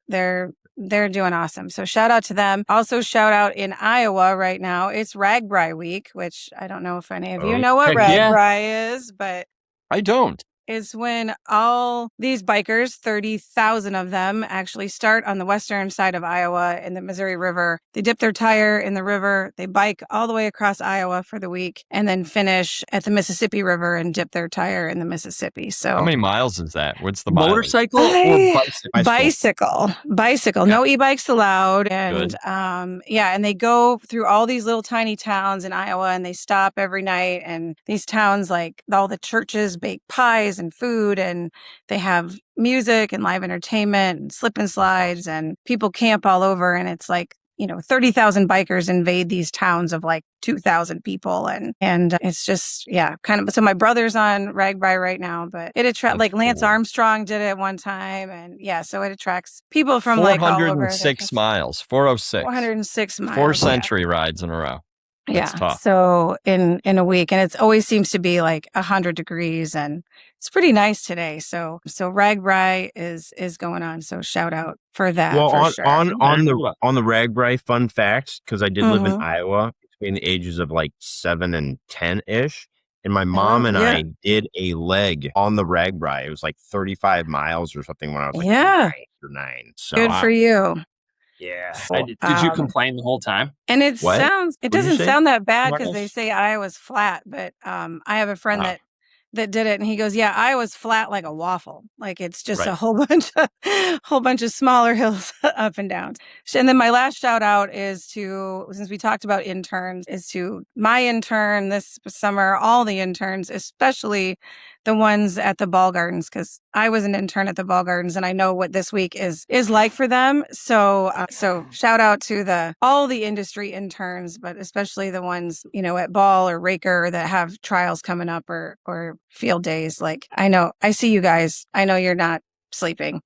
[SPEAKER 3] doing awesome. So shout out to them. Also shout out in Iowa right now. It's Ragbri Week, which I don't know if any of you know what Ragbri is, but
[SPEAKER 1] I don't.
[SPEAKER 3] Is when all these bikers, 30,000 of them, actually start on the western side of Iowa in the Missouri River. They dip their tire in the river, they bike all the way across Iowa for the week, and then finish at the Mississippi River and dip their tire in the Mississippi. So
[SPEAKER 1] how many miles is that? What's the mileage?
[SPEAKER 4] Motorcycle or bicycle?
[SPEAKER 3] Bicycle. No e-bikes allowed. And and they go through all these little tiny towns in Iowa, and they stop every night. And these towns, like all the churches, bake pies and food, and they have music and live entertainment and slip and slides, and people camp all over. And it's like, 30,000 bikers invade these towns of like 2,000 people. And it's just, kind of. So my brother's on Ragbri right now, but it attracts, like Lance Armstrong did it one time. And so it attracts people from like all over.
[SPEAKER 1] 406 miles, 406.
[SPEAKER 3] 406 miles.
[SPEAKER 1] 4 century rides in a row. That's tough.
[SPEAKER 3] So in a week, and it always seems to be like 100 degrees, and it's pretty nice today. So Ragbri is going on. So shout out for that.
[SPEAKER 2] Well,
[SPEAKER 3] for
[SPEAKER 2] on
[SPEAKER 3] sure.
[SPEAKER 2] on the Ragbri fun facts, because I did live in Iowa between the ages of like 7 and 10-ish. And my mom and I did a leg on the Ragbri. It was like 35 miles or something when I was like 8 or 9. So
[SPEAKER 3] good for you.
[SPEAKER 4] Yeah. Did you complain the whole time?
[SPEAKER 3] And it doesn't sound that bad because they say Iowa's flat, but I have a friend that did it, and he goes, Iowa's flat like a waffle. Like it's just a whole bunch of smaller hills up and down. And then my last shout out is to, since we talked about interns, is to my intern this summer, all the interns, especially the ones at the ball gardens, because I was an intern at the ball gardens, and I know what this week is like for them. So shout out to all the industry interns, but especially the ones, at Ball or Raker that have trials coming up or field days. Like I see you guys. I know you're not sleeping.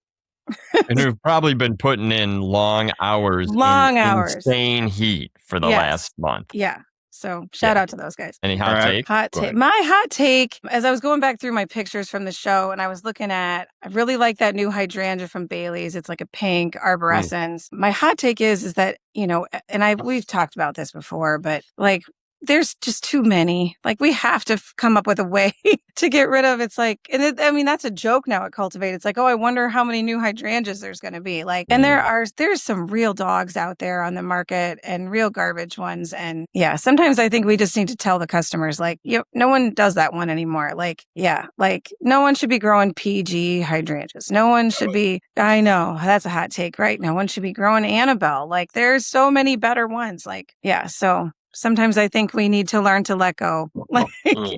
[SPEAKER 1] And who've probably been putting in long hours. Insane heat for the last month.
[SPEAKER 3] Yeah. So shout out to those guys.
[SPEAKER 1] Any hot take?
[SPEAKER 3] Hot take. My hot take, as I was going back through my pictures from the show and I was looking at, I really like that new hydrangea from Bailey's. It's like a pink arborescence. My hot take is that, and we've talked about this before, but like, there's just too many. Like, we have to come up with a way to get rid of. It's like, that's a joke now at Cultivate. It's like, oh, I wonder how many new hydrangeas there's going to be. Like, and there's some real dogs out there on the market and real garbage ones. And yeah, sometimes I think we just need to tell the customers, like, no one does that one anymore. Like, no one should be growing PG hydrangeas. No one should be, I know that's a hot take, right? No one should be growing Annabelle. Like, there's so many better ones. Like, so sometimes I think we need to learn to let go.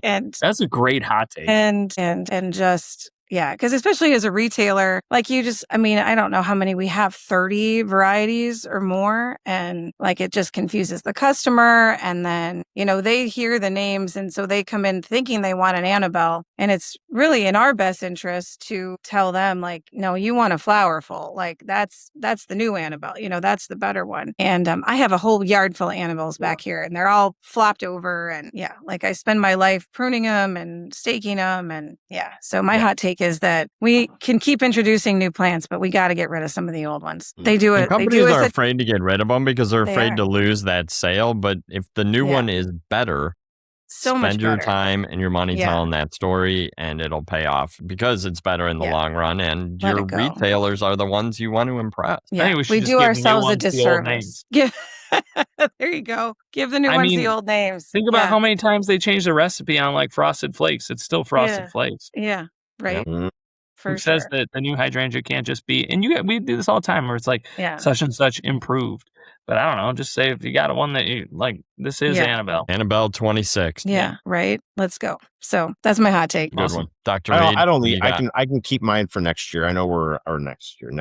[SPEAKER 3] And
[SPEAKER 4] that's a great hot take.
[SPEAKER 3] And just, because especially as a retailer, like I don't know how many we have, 30 varieties or more. And like, it just confuses the customer. And then, they hear the names. And so they come in thinking they want an Annabelle. And it's really in our best interest to tell them, like, no, you want a flowerful. Like, that's the new Annabelle. That's the better one. And I have a whole yard full of Annabelles back here, and they're all flopped over. And like, I spend my life pruning them and staking them. And so my hot take is that we can keep introducing new plants, but we got to get rid of some of the old ones. They do it.
[SPEAKER 1] And companies are afraid to get rid of them because they're afraid to lose that sale. But if the new one is better, spend your time and your money telling that story, and it'll pay off because it's better in the long run. And your retailers are the ones you want to impress.
[SPEAKER 3] Yeah, we do ourselves a disservice. Yeah. There you go. Give the new ones the old names.
[SPEAKER 4] Think about how many times they changed the recipe on like Frosted Flakes. It's still Frosted Flakes.
[SPEAKER 3] Yeah. Right.
[SPEAKER 4] Yep. Who says that the new hydrangea can't just be, and we do this all the time where it's like such and such improved. But I don't know, just say if you got one that you like, this is Annabelle.
[SPEAKER 1] Annabelle 26.
[SPEAKER 3] Yeah, right. Let's go. So that's my hot take.
[SPEAKER 1] Good one. Dr.
[SPEAKER 2] I
[SPEAKER 1] Reed,
[SPEAKER 2] I don't need, I can keep mine for next year. I know next year.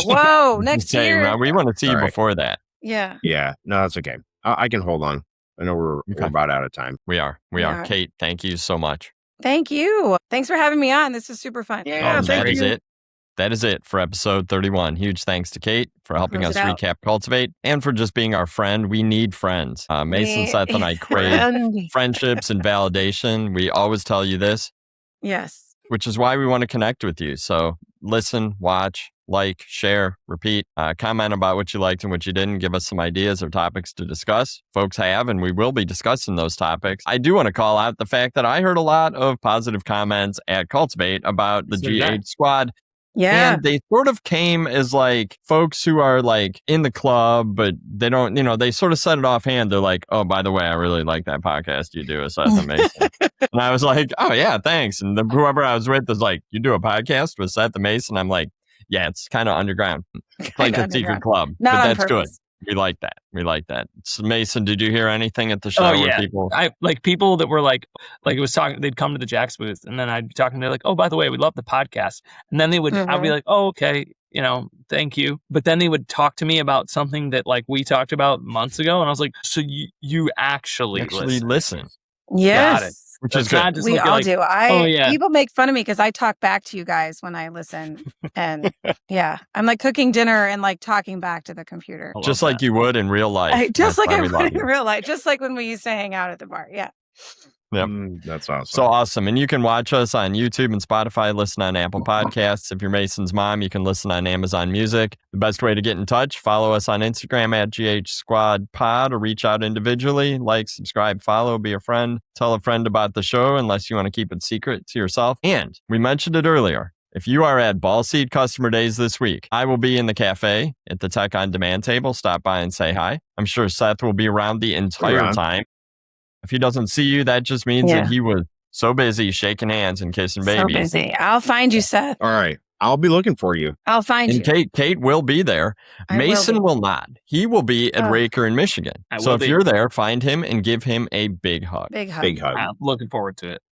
[SPEAKER 3] Whoa, next year.
[SPEAKER 1] We want to see you before that.
[SPEAKER 3] Yeah.
[SPEAKER 2] Yeah. No, that's okay. I can hold on. I know we're about out of time.
[SPEAKER 1] We are. Kate, thank you so much.
[SPEAKER 3] Thank you. Thanks for having me on. This is super fun.
[SPEAKER 1] Yeah, That is it for episode 31. Huge thanks to Kate for helping us recap Cultivate and for just being our friend. We need friends. Mason, Seth, and I crave friendships and validation. We always tell you this.
[SPEAKER 3] Yes.
[SPEAKER 1] Which is why we want to connect with you. So listen, watch, like, share, repeat, comment about what you liked and what you didn't. Give us some ideas or topics to discuss. Folks have, and we will be discussing those topics. I do want to call out the fact that I heard a lot of positive comments at Cultivate about the G8 squad.
[SPEAKER 3] Yeah.
[SPEAKER 1] And they sort of came as like folks who are like in the club, but they don't, they sort of set it offhand. They're like, oh, by the way, I really like that podcast you do with Seth and Mason. And I was like, oh, yeah, thanks. And whoever I was with was like, you do a podcast with Seth and Mason? I'm like, yeah, it's kind of underground. It's like a secret club.
[SPEAKER 3] Not
[SPEAKER 1] but
[SPEAKER 3] on
[SPEAKER 1] that's
[SPEAKER 3] purpose.
[SPEAKER 1] good. We like that. So Mason, did you hear anything at the show? People...
[SPEAKER 4] people that were like it was talking, they'd come to the Jack's booth and then I'd be talking to them like, oh, by the way, we love the podcast. And then I'd be like, oh, okay, thank you. But then they would talk to me about something that like we talked about months ago. And I was like, so you actually listen.
[SPEAKER 3] Yes.
[SPEAKER 4] Got it.
[SPEAKER 1] Which is good.
[SPEAKER 3] We all do. People make fun of me because I talk back to you guys when I listen. And I'm like cooking dinner and like talking back to the computer.
[SPEAKER 1] Just like you would in real life.
[SPEAKER 3] Just like I would in real life. Just like when we used to hang out at the bar. Yeah.
[SPEAKER 1] Yep.
[SPEAKER 2] That's awesome.
[SPEAKER 1] So awesome. And you can watch us on YouTube and Spotify, listen on Apple Podcasts. If you're Mason's mom, you can listen on Amazon Music. The best way to get in touch, follow us on Instagram at GH Squad Pod or reach out individually. Like, subscribe, follow, be a friend. Tell a friend about the show unless you want to keep it secret to yourself. And we mentioned it earlier. If you are at Ball Seed Customer Days this week, I will be in the cafe at the Tech on Demand table. Stop by and say hi. I'm sure Seth will be around the entire time. If he doesn't see you, that just means that he was so busy shaking hands and kissing babies.
[SPEAKER 3] So busy. I'll find you, Seth.
[SPEAKER 2] All right. I'll be looking for you.
[SPEAKER 3] I'll find you.
[SPEAKER 1] And Kate will be there. Mason will not. He will be at Raker in Michigan. So if you're there, find him and give him a big hug.
[SPEAKER 3] Big hug.
[SPEAKER 2] Big hug.
[SPEAKER 4] I'm looking forward to it.